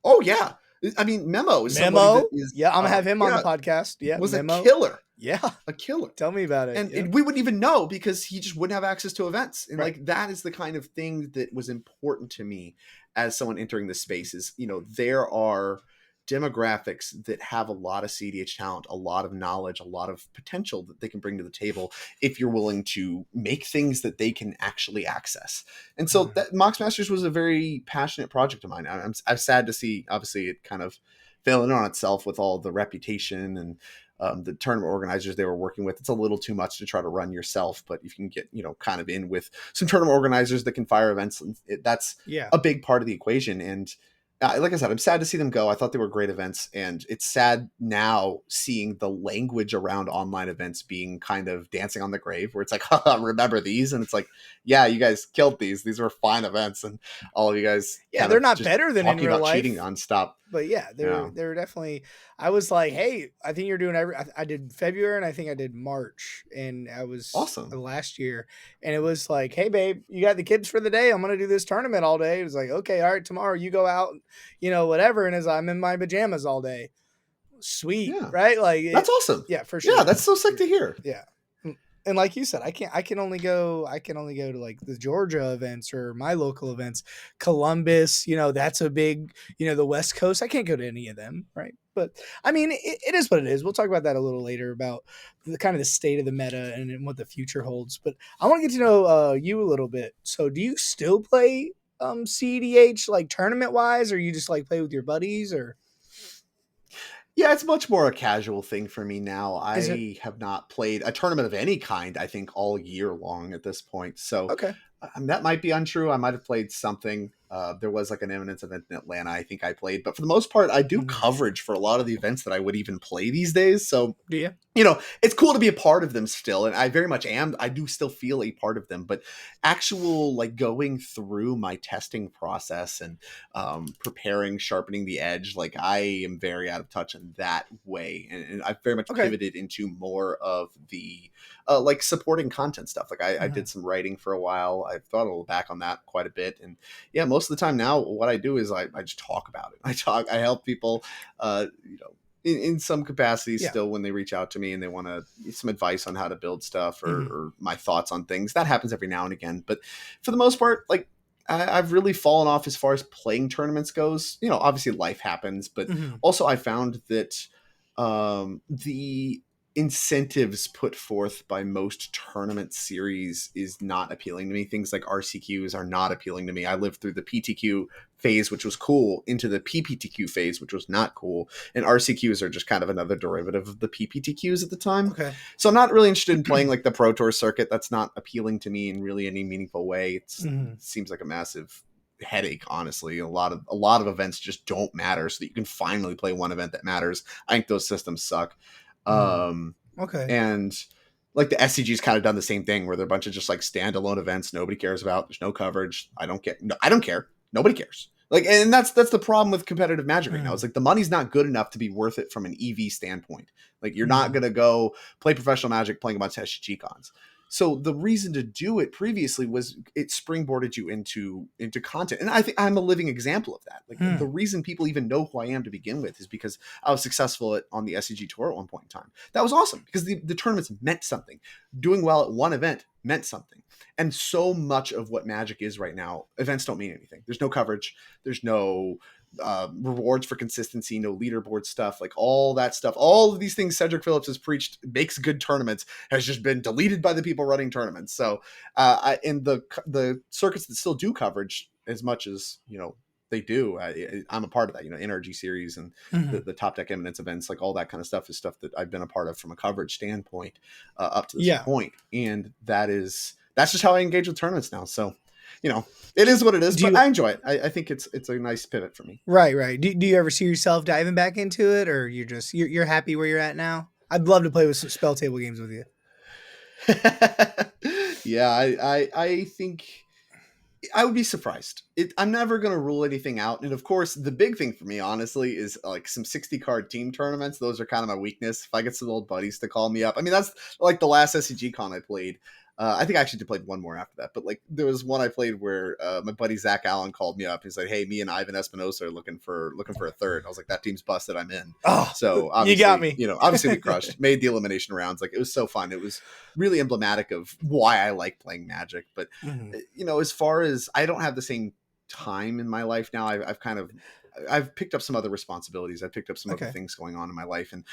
Oh yeah, I mean Memo is Memo. That is, I'm gonna have him on the podcast. Yeah, was Memo. a killer. Yeah, a killer. Tell me about it. And we wouldn't even know because he just wouldn't have access to events. And right. like that is the kind of thing that was important to me as someone entering this space. Is there are demographics that have a lot of CDH talent, a lot of knowledge, a lot of potential that they can bring to the table if you're willing to make things that they can actually access. And so that Mox Masters was a very passionate project of mine. I'm sad to see, obviously, it kind of failing on itself with all the reputation and the tournament organizers they were working with. It's a little too much to try to run yourself, but if you can get, kind of in with some tournament organizers that can fire events, that's a big part of the equation. And like I said, I'm sad to see them go. I thought they were great events, and it's sad now seeing the language around online events being kind of dancing on the grave, where it's like, remember these? And it's like, yeah, you guys killed these. These were fine events, and all of you guys, they're not better than in real life. Cheating nonstop. But yeah, they're definitely. I was like, hey, I think you're doing I did February and I think I did March, and I was awesome last year, and it was like, hey, babe, you got the kids for the day? I'm gonna do this tournament all day. It was like, okay, all right, tomorrow you go out, whatever. And as I'm in my pajamas all day, sweet, right? Like that's awesome. Yeah, for sure. Yeah, that's so sick to hear. Yeah. And like you said, I can only go to like the Georgia events or my local events. Columbus, that's a big, the West Coast. I can't go to any of them, right? But I mean, it is what it is. We'll talk about that a little later about the kind of the state of the meta and what the future holds. But I want to get to know you a little bit. So do you still play CDH like tournament wise, or you just like play with your buddies, or? Yeah, it's much more a casual thing for me now. I have not played a tournament of any kind, I think, all year long at this point. So okay. That might be untrue. I might have played something. There was like an Eminence event in Atlanta I think I played. But for the most part, I do coverage for a lot of the events that I would even play these days. So do you? It's cool to be a part of them still. And I very much am. I do still feel a part of them. But actual like going through my testing process and preparing, sharpening the edge, like I am very out of touch in that way. And I've very much pivoted into more of the like supporting content stuff. Like I did some writing for a while. I've thought a little back on that quite a bit. And yeah, most of the time now what I do is I just talk about it. I help people, in some capacity still when they reach out to me and they want some advice on how to build stuff or my thoughts on things. That happens every now and again. But for the most part, like I've really fallen off as far as playing tournaments goes. Obviously life happens, but also I found that the incentives put forth by most tournament series is not appealing to me. Things like RCQs are not appealing to me. I lived through the PTQ phase, which was cool, into the PPTQ phase, which was not cool. And RCQs are just kind of another derivative of the PPTQs at the time. Okay. So I'm not really interested in playing like the Pro Tour circuit. That's not appealing to me in really any meaningful way. It seems like a massive headache, honestly. A lot of events just don't matter so that you can finally play one event that matters. I think those systems suck. Okay. And like the SCG's kind of done the same thing where they're a bunch of just like standalone events nobody cares about. There's no coverage. I don't care. Nobody cares. Like, and that's the problem with competitive Magic right now. It's like the money's not good enough to be worth it from an EV standpoint. Like you're not gonna go play professional Magic playing a bunch of SCG cons. So the reason to do it previously was it springboarded you into content. And I think I'm a living example of that. Like Hmm. the reason people even know who I am to begin with is because I was successful on the SCG tour at one point in time. That was awesome because the tournaments meant something. Doing well at one event meant something. And so much of what Magic is right now, events don't mean anything. There's no coverage. There's no rewards for consistency, no leaderboard stuff, like all that stuff. All of these things Cedric Phillips has preached makes good tournaments has just been deleted by the people running tournaments. So in the circuits that still do coverage as much as they do, I'm a part of that. NRG series and Hmm. the Top Deck Eminence events, like all that kind of stuff is stuff that I've been a part of from a coverage standpoint up to this Yeah. point, and that's just how I engage with tournaments now. So it is what it is, Do but you I enjoy it. I think it's a nice pivot for me. right? Do you ever see yourself diving back into it, or you're happy where you're at now? I'd love to play with some spell table games with you. Yeah, I think I would be surprised. I'm never going to rule anything out. And of course, the big thing for me, honestly, is like some 60 card team tournaments. Those are kind of my weakness. If I get some old buddies to call me up, I mean, that's like the last SCG con I played. I think I actually played one more after that, but like there was one I played where my buddy Zach Allen called me up. He's like, "Hey, me and Ivan Espinosa are looking for a third." I was like, "That team's busted. I'm in." Oh, So you got obviously, me. obviously we crushed, made the elimination rounds. Like it was so fun. It was really emblematic of why I like playing Magic. But Mhm. as far as I don't have the same time in my life now, I've picked up some other responsibilities. I've picked up some other Okay. things going on in my life, and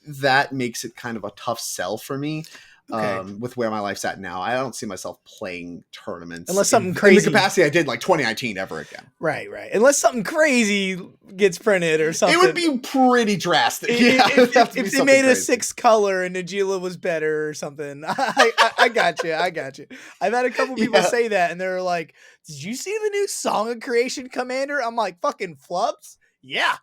that makes it kind of a tough sell for me. Okay. With where my life's at now, I don't see myself playing tournaments Unless something in the crazy, capacity I did like 2019 ever again. right? Unless something crazy gets printed or It would something. be pretty drastic. Yeah, it would have to be If they something made a crazy. 6-color and Najila was better or something, I got you. I got you. I've had a couple people Yeah. say that, and they're like, "Did you see the new Song of Creation Commander?" I'm like, "Fucking flubs." Yeah.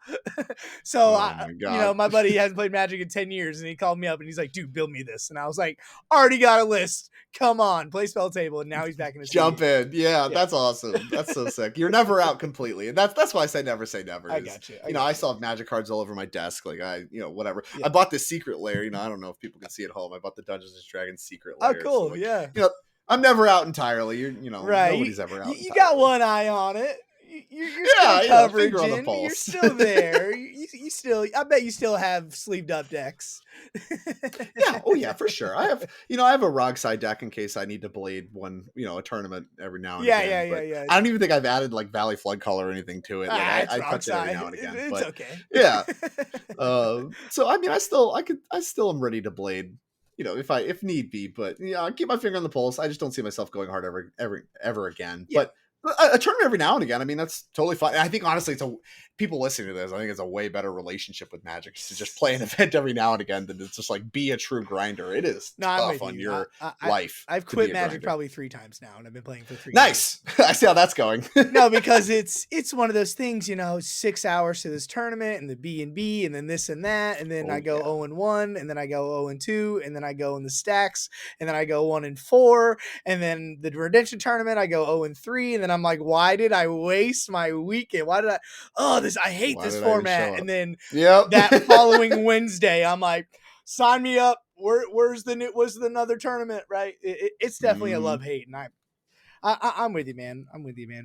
So Oh my god. my buddy hasn't played Magic in 10 years, and he called me up and he's like, "Dude, build me this." And I was like, "Already got a list. Come on, play spell table." And now he's back in his Jump in. Yeah, Yeah. that's awesome. That's so sick. You're never out completely. And that's why I say never say never. I Is, got you. I still have Magic cards all over my desk. Like whatever. Yeah. I bought this secret lair. I don't know if people can see at home. I bought the Dungeons and Dragons secret Oh, lair. So cool. like, Yeah. I'm never out entirely. Right. Nobody's ever out You got entirely. one eye on it. You're still Yeah, finger on the coveraging. You're pulse. still there. You still. I bet you still have sleeved up decks. Yeah. Oh yeah, for sure. I have a Rog side deck in case I need to blade one, a tournament every now and again. But Yeah. I don't even think I've added like Valley Flood Color or anything to it. Like It's I wrong touch it every side. now and again. It's But okay. yeah. So I mean, I still am ready to blade, if need be. But yeah, I keep my finger on the pulse. I just don't see myself going hard ever again. Yeah. But a tournament every now and again, I mean, that's totally fine. I think honestly, people listening to this, I think it's a way better relationship with Magic to just play an event every now and again than to just like be a true grinder. It is No, I'm tough with on you. your I, life. I've to quit be a Magic grinder. probably 3 times now, and I've been playing for 3 years. Nice. I see how that's going. No, because it's one of those things, 6 hours to this tournament and the B and then this and that, and then Oh, I go yeah. 0-1, and then I go 0-2, and then I go in the stacks, and then I go 1-4, and then the redemption tournament I go 0-3, and then I'm like, why did I waste my weekend? Why did I hate Why this did I even show format? up? And then Yep. that following Wednesday, I'm like, sign me up. Where's the another tournament? Right? It's definitely a love hate, and I'm with you, man.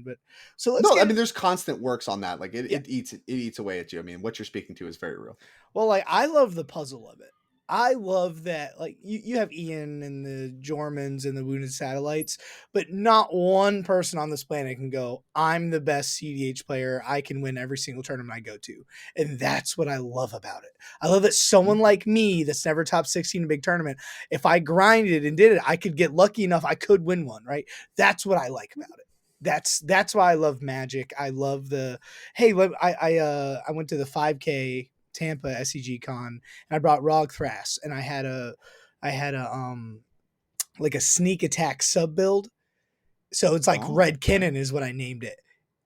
But so let's No, I get mean, there's constant works on that. Like yeah. it eats away at you. I mean, what you're speaking to is very real. Well, like I love the puzzle of it. I love that, like you have Ian and the Jormans and the Wounded Satellites, but not one person on this planet can go, I'm the best CDH player. I can win every single tournament I go to. And that's what I love about it. I love that someone like me that's never top 16 in a big tournament, if I grinded and did it, I could get lucky enough. I could win one, right? That's what I like about it. That's why I love Magic. I love I went to the 5K Tampa SCG Con, and I brought Rog Thras, and I had a like a sneak attack sub build. So it's like Red Kinnan is what I named it.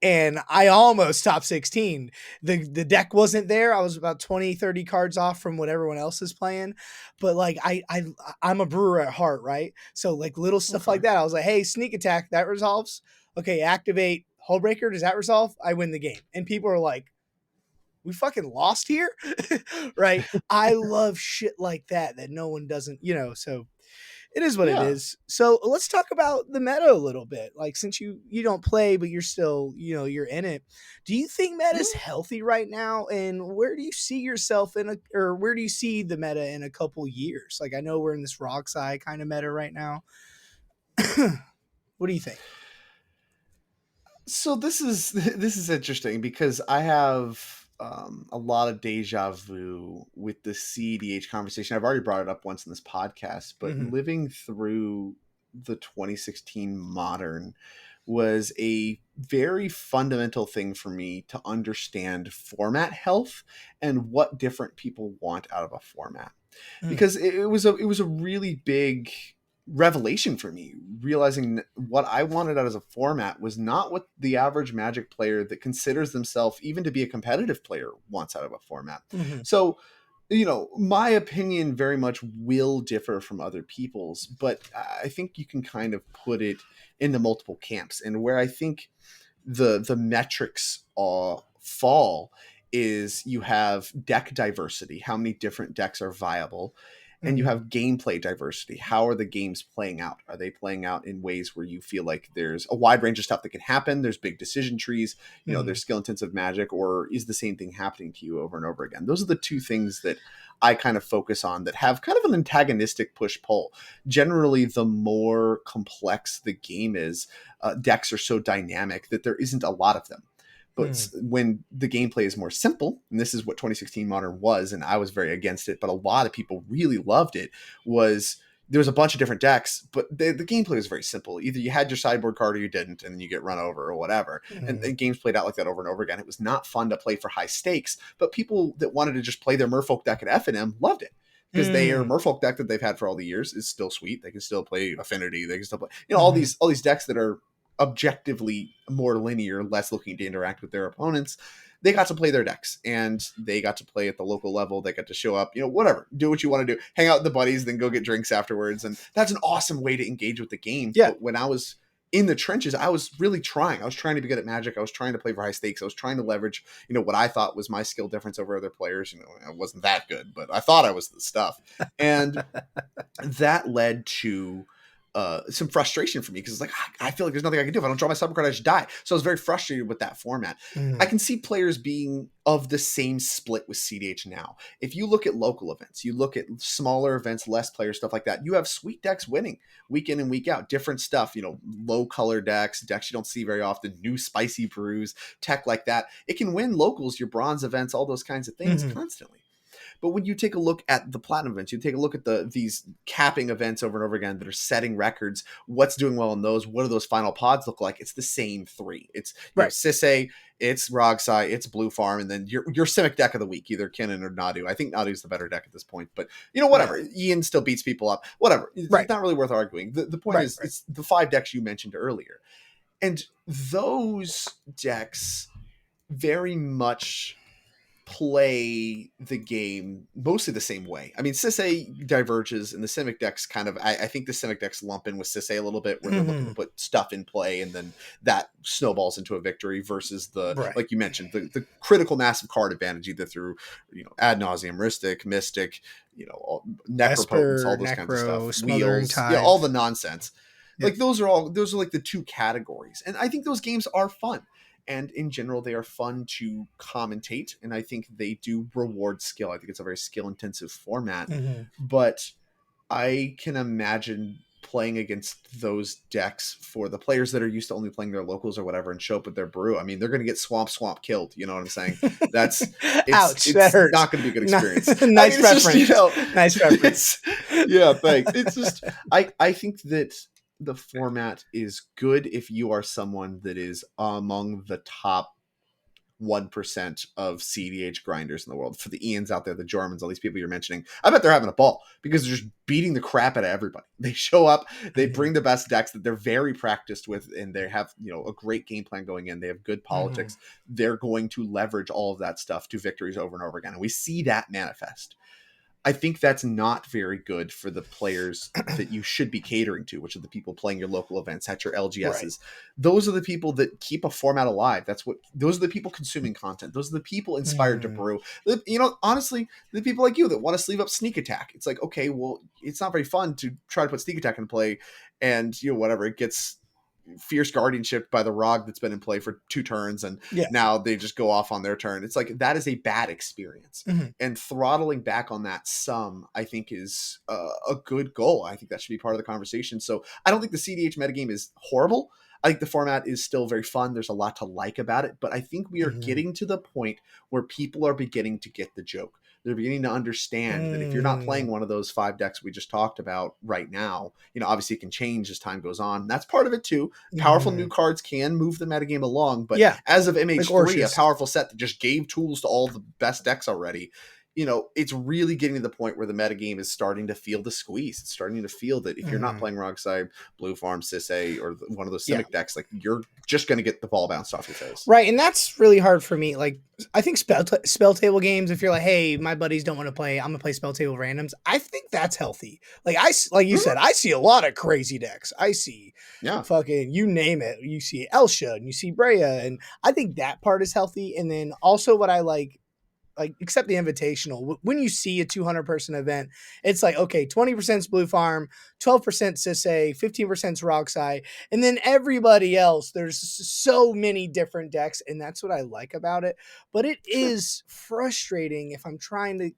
And I almost top 16. The deck wasn't there. I was about 20, 30 cards off from what everyone else is playing. But like I'm a brewer at heart, right? So like little stuff like that. I was like, hey, sneak attack, that resolves. Okay, activate Hullbreaker, does that resolve? I win the game. And people are like, we fucking lost here. Right? I love shit like that no one doesn't, so It is what it Yeah. is. So let's talk about the meta a little bit. Like, since you don't play, but you're still, you're in it. Do you think meta is Mhm. healthy right now? And where do you see yourself or where do you see the meta in a couple years? Like, I know we're in this rock side kind of meta right now. What do you think? So this is this is interesting because I have a lot of deja vu with the CDH conversation. I've already brought it up once in this podcast, but Hmm. living through the 2016 modern was a very fundamental thing for me to understand format health and what different people want out of a format, Mm, because it was a really big revelation for me, realizing what I wanted out as a format was not what the average Magic player that considers themselves even to be a competitive player wants out of a format. hmm, So, my opinion very much will differ from other people's, but I think you can kind of put it into multiple camps. And where I think the metrics fall is you have deck diversity, how many different decks are viable, and you hmm, have gameplay diversity. How are the games playing out? Are they playing out in ways where you feel like there's a wide range of stuff that can happen? There's big decision trees, hmm, there's skill intensive Magic, or is the same thing happening to you over and over again? Those are the two things that I kind of focus on that have kind of an antagonistic push pull. Generally, the more complex the game is, decks are so dynamic that there isn't a lot of them. But hmm, when the gameplay is more simple, and this is what 2016 Modern was, and I was very against it, but a lot of people really loved it, was there was a bunch of different decks, but the gameplay was very simple. Either you had your sideboard card or you didn't, and then you get run over or whatever. And games played out like that over and over again. It was not fun to play for high stakes, but people that wanted to just play their Merfolk deck at F&M loved it, because their hmm, Merfolk deck that they've had for all the years is still sweet. They can still play Affinity. They can still play, hmm, all these decks that are objectively more linear, less looking to interact with their opponents. They got to play their decks, and they got to play at the local level. They got to show up, whatever, do what you want to do, hang out with the buddies, then go get drinks afterwards. And that's an awesome way to engage with the game. yeah. But when I was in the trenches, I was really trying. I was trying to be good at Magic. I was trying to play for high stakes. I was trying to leverage, what I thought was my skill difference over other players. I wasn't that good, but I thought I was the stuff. And that led to some frustration for me, because it's like, I feel like there's nothing I can do. If I don't draw my cyber card, I just die. So I was very frustrated with that format. I Hmm, can see players being of the same split with CDH now. If you look at local events, you look at smaller events, less player stuff like that, you have sweet decks winning week in and week out, different stuff, low color decks you don't see very often, new spicy brews, tech like that. It can win locals, your bronze events, all those kinds of things hmm, constantly. But when you take a look at the platinum events, you take a look at these capping events over and over again that are setting records. What's doing well in those? What do those final pods look like? It's the same three. It's right. Sisay, it's Rogsai, it's Blue Farm, and then your Simic deck of the week, either Kinnan or Nadu. I think Nadu's the better deck at this point, but Yeah. whatever. Ian still beats people up. Whatever. It's Right. not really worth arguing. The point Right. is, Right. it's the 5 decks you mentioned earlier, and those decks very much play the game mostly the same way. I mean, Sisay diverges, and the Simic decks kind of, I think the Simic decks lump in with Sisay a little bit, where they're looking to Hmm. put stuff in play, and then that snowballs into a victory, versus Right. like you mentioned, the critical massive card advantage, either through, Ad Nauseam, Rhystic, Mystic, Necropotence, all Esper, those kinds of Necro, stuff, Smothering Wheels, Tide. all the nonsense. Yep. Like those are like the two categories. And I think those games are fun, and in general they are fun to commentate, and I think they do reward skill. I think it's a very skill intensive format, Hmm. but I can imagine playing against those decks for the players that are used to only playing their locals or whatever and show up with their brew. I mean, they're going to get swamp killed, you know what I'm saying? That's Ouch, that it's hurts. not going to be a good experience. I mean, Nice it's just, reference. Nice reference. it's yeah, thanks. It's just I think that the format is good if you are someone that is among the top 1% of CDH grinders in the world. For the Ians out there, the Jormans, all these people you're mentioning, I bet they're having a ball, because they're just beating the crap out of everybody. They show up, they Hmm. bring the best decks that they're very practiced with, and they have, a great game plan going in. They have good Hmm. politics. They're going to leverage all of that stuff to victories over and over again. And we see that manifest. I think that's not very good for the players that you should be catering to, which are the people playing your local events at your Right. LGSs. Those are the people that keep a format alive. Those are the people consuming content. Those are the people inspired to Mm, brew. Honestly, the people like you that want to sleeve up sneak attack. It's like, okay, well, it's not very fun to try to put sneak attack in play, and whatever, it gets fierce guardianship by the Rog that's been in play for 2 turns, and yeah. now they just go off on their turn. It's like, that is a bad experience, Mhm. and throttling back on that some, I think, is a good goal. I think that should be part of the conversation. So I don't think the CDH metagame is horrible. I think the format is still very fun. There's a lot to like about it, but I think we are Mhm. getting to the point where people are beginning to get the joke. They're beginning to understand that if you're not playing Mm, one of those 5 decks we just talked about right now, obviously it can change as time goes on. That's part of it too. Powerful new mhm. cards can move the metagame along, but Yeah, as of like MH3, a Orchis. powerful set that just gave tools to all the best decks already, it's really getting to the point where the metagame is starting to feel the squeeze. It's starting to feel that if you're not Mhm. playing Rogside, Blue Farm, Sisay, or one of those Yeah. Simic decks, like, you're just going to get the ball bounced off your face. Right, and that's really hard for me. Like, I think spell table games. If you're like, hey, my buddies don't want to play, I'm gonna play spell table randoms. I think that's healthy. Like like you Mhm. said, I see a lot of crazy decks. I see Yeah. fucking you name it. You see Elsha and you see Brea, and I think that part is healthy. And then also what I like except the invitational, when you see a 200 person event, it's like, okay, 20% is Blue Farm, 12% Sisay, 15% is Roxai, and then everybody else, there's so many different decks, and that's what I like about it. But it Sure. is frustrating if I'm trying to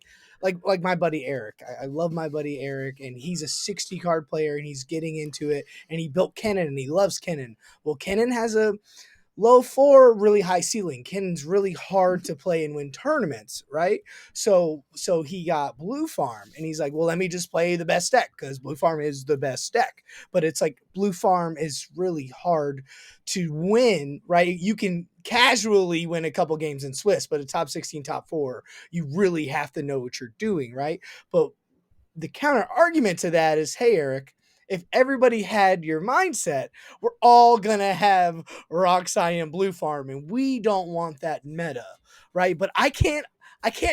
like my buddy Eric. I love my buddy Eric, and he's a 60 card player, and he's getting into it, and he built Kennen, and he loves Kennen. Well, Kennen has a low floor, really high ceiling. Kennen's really hard to play and win tournaments, right? So he got Blue Farm, and he's like, well, let me just play the best deck because Blue Farm is the best deck. But it's like Blue Farm is really hard to win, right? You can casually win a couple games in Swiss, but a top 16, top 4, you really have to know what you're doing, right? But the counter argument to that is, hey, Eric, if everybody had your mindset, we're all gonna have Roxai and Blue Farm, and we don't want that meta, right? But I can't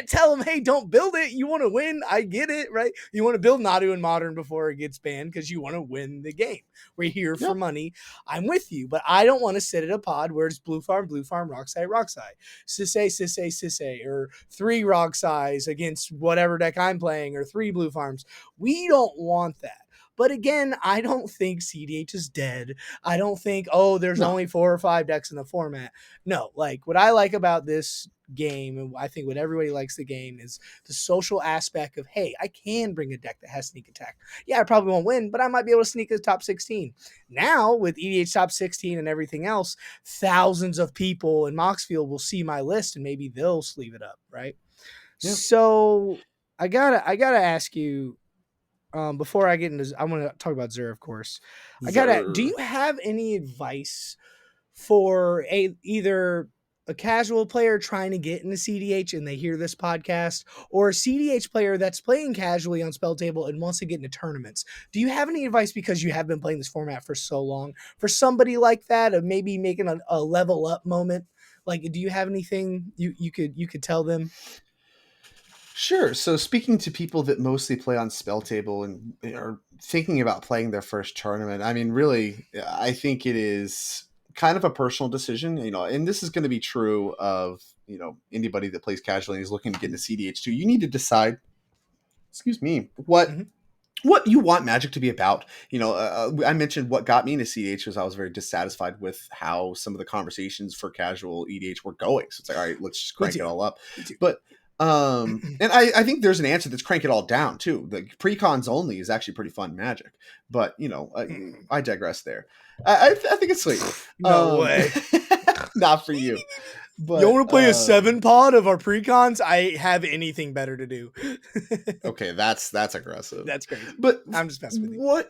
tell them, hey, don't build it. You want to win. I get it, right? You want to build Nadu in Modern before it gets banned because you want to win the game. We're here Yeah. for money. I'm with you, but I don't want to sit at a pod where it's Blue Farm, Roxai, Roxai, Sisay, or 3 Roxais against whatever deck I'm playing, or 3 Blue Farms. We don't want that. But again, I don't think CDH is dead. I don't think, oh, there's No. only 4 or 5 decks in the format. No, like what I like about this game, and I think what everybody likes the game, is the social aspect of, hey, I can bring a deck that has sneak attack. Yeah, I probably won't win, but I might be able to sneak the top 16. Now with EDH top 16 and everything else, thousands of people in Moxfield will see my list and maybe they'll sleeve it up, right? Yeah. So I gotta ask you, before I get into, I want to talk about Zur, of course. Do Zer. you have any advice for either a casual player trying to get into CDH and they hear this podcast, or a CDH player that's playing casually on Spell Table and wants to get into tournaments? Do you have any advice, because you have been playing this format for so long, for somebody like that, of maybe making a level up moment? Like, do you have anything you could tell them? Sure. So, speaking to people that mostly play on Spell Table and are thinking about playing their first tournament, I mean, really, I think it is kind of a personal decision, and this is going to be true of, anybody that plays casually and is looking to get into CDH2. You need to decide, excuse me, Mhm. what you want Magic to be about. I mentioned what got me into CDH was I was very dissatisfied with how some of the conversations for casual EDH were going. So it's like, all right, let's just Me crank it too. all up. Me too. But and I think there's an answer that's crank it all down too. The pre-cons only is actually pretty fun Magic, but I digress there. I think it's sweet. No Um, way. not for you, You but want to play a 7 pod of our precons? I have anything better to do. okay, that's aggressive. That's crazy. But I'm just messing with you.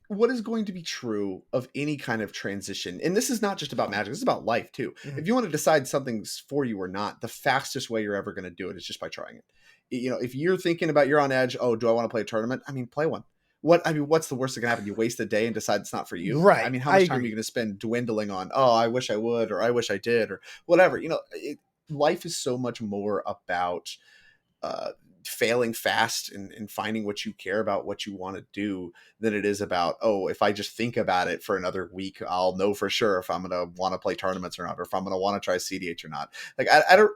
what is going to be true of any kind of transition? And this is not just about Magic, this is about life too. Mhm. If you want to decide something's for you or not, the fastest way you're ever going to do it is just by trying it. If you're thinking about, you're on edge, oh, do I want to play a tournament? I mean, play one. What's the worst that can happen? You waste a day and decide it's not for you. I Right. mean, how I much time are you agree. going to spend dwindling on, oh, I wish I would, or I wish I did, or whatever? Life is so much more about failing fast and finding what you care about, what you want to do, than it is about, oh, if I just think about it for another week, I'll know for sure if I'm going to want to play tournaments or not, or if I'm going to want to try CDH or not. Like, I don't,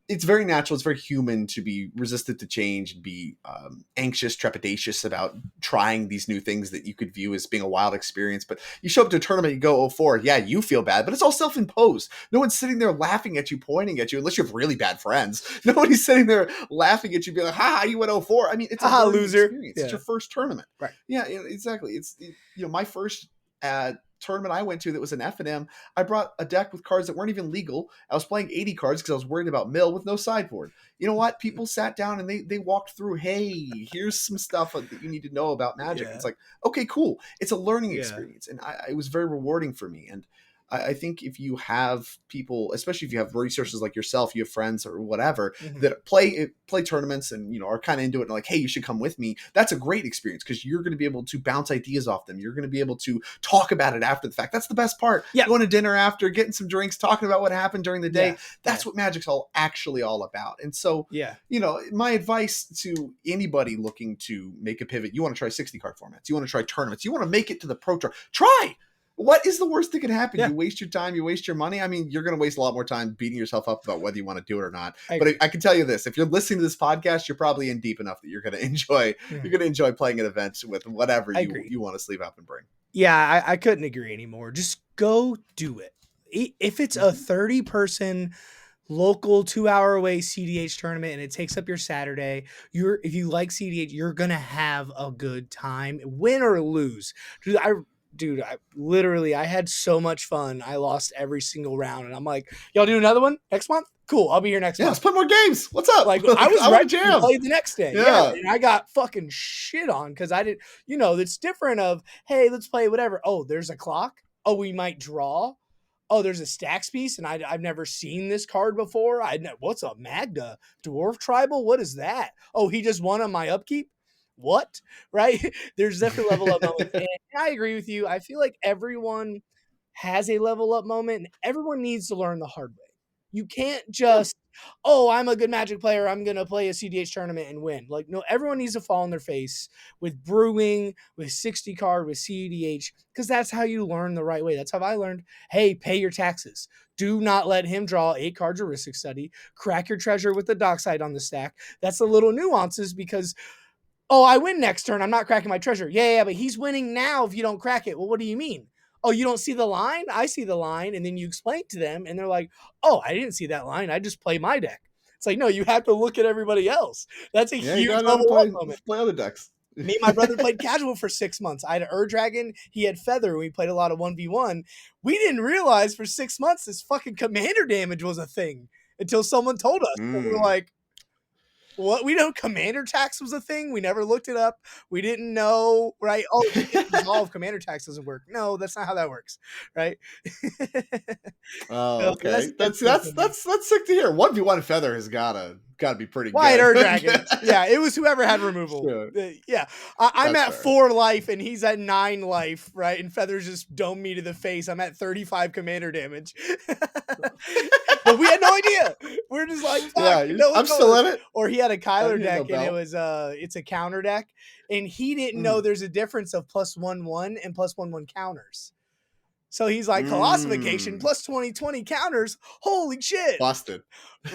it's very natural. It's very human to be resistant to change and be anxious, trepidatious about trying these new things that you could view as being a wild experience. But you show up to a tournament, you go 0-4. Yeah, you feel bad, but it's all self-imposed. No one's sitting there laughing at you, pointing at you, unless you have really bad friends. Nobody's sitting there laughing at you, being like, ha, you went 0-4. I mean, it's a Haha, learning loser. experience. Yeah. It's your first tournament. Right. Yeah, exactly. My first tournament I went to that was an F&M, I brought a deck with cards that weren't even legal. I was playing 80 cards because I was worried about mill with no sideboard. You know what? People sat down and they walked through, hey, here's some stuff that you need to know about Magic. Yeah. It's like, okay, cool. It's a learning Yeah. experience. And it was very rewarding for me. And I think if you have people, especially if you have resources like yourself, you have friends or whatever that play tournaments and, are kind of into it and like, hey, you should come with me. That's a great experience because you're going to be able to bounce ideas off them. You're going to be able to talk about it after the fact. That's the best part. Yeah. Going to dinner after, getting some drinks, talking about what happened during the day. Yeah. That's what Magic's actually all about. And so, my advice to anybody looking to make a pivot, you want to try 60 card formats, you want to try tournaments, you want to make it to the Pro Tour, try. What is the worst that could happen? Yeah. You waste your time, you waste your money. I mean, you're going to waste a lot more time beating yourself up about whether you want to do it or not. But I can tell you this, if you're listening to this podcast, you're probably in deep enough that you're going to enjoy, you're going to enjoy playing at events with whatever you want to sleeve up and bring. Yeah, I couldn't agree anymore. Just go do it. If it's a 30-person local 2-hour away CDH tournament and it takes up your Saturday, if you like CDH, you're going to have a good time, win or lose. Dude, I had so much fun. I lost every single round, and I'm like, y'all do another one next month? Cool, I'll be here next month. Let's play more games. What's up? Like, I was ready to play the next day. Yeah. And I got fucking shit on because I didn't, it's different of, hey, let's play whatever. Oh, there's a clock. Oh, we might draw. Oh, there's a stacks piece, and I've never seen this card before. What's a Magda? Dwarf Tribal? What is that? Oh, he just won on my upkeep? What? Right? There's definitely level up moments. And I agree with you. I feel like everyone has a level up moment, and everyone needs to learn the hard way. You can't just, I'm a good Magic player, I'm going to play a CDH tournament and win. Like, no, everyone needs to fall on their face with brewing, with 60 card, with CDH, because that's how you learn the right way. That's how I learned. Hey, pay your taxes. Do not let him draw 8 cards heuristic study. Crack your treasure with the dockside on the stack. That's the little nuances because, I win next turn. I'm not cracking my treasure. Yeah, but he's winning now if you don't crack it. Well, what do you mean? Oh, you don't see the line? I see the line. And then you explain to them and they're like, oh, I didn't see that line. I just play my deck. It's like, no, you have to look at everybody else. That's a huge level up moment. Play other decks. Me and my brother played casual for 6 months. I had an Dragon. He had Feather. We played a lot of 1v1. We didn't realize for 6 months this fucking commander damage was a thing until someone told us. And we were like, what? We know commander tax was a thing. We never looked it up. We didn't know, right? Oh, resolve commander tax doesn't work. No, that's not how that works, right? Oh, okay. That's sick to hear. 1v1 Feather has gotta be pretty good. Wyatt Dragon. Yeah, it was whoever had removal. Sure. Yeah, I'm at 4 life and he's at 9 life, right? And Feathers just dome me to the face. I'm at 35 commander damage. But we had no idea. We're just like, I'm still in it. Or he had a Kyler deck and it was it's a counter deck, and he didn't know there's a difference of +1/1 and +1/1 counters. So he's like, Colossification plus 20/20 counters. Holy shit. Busted.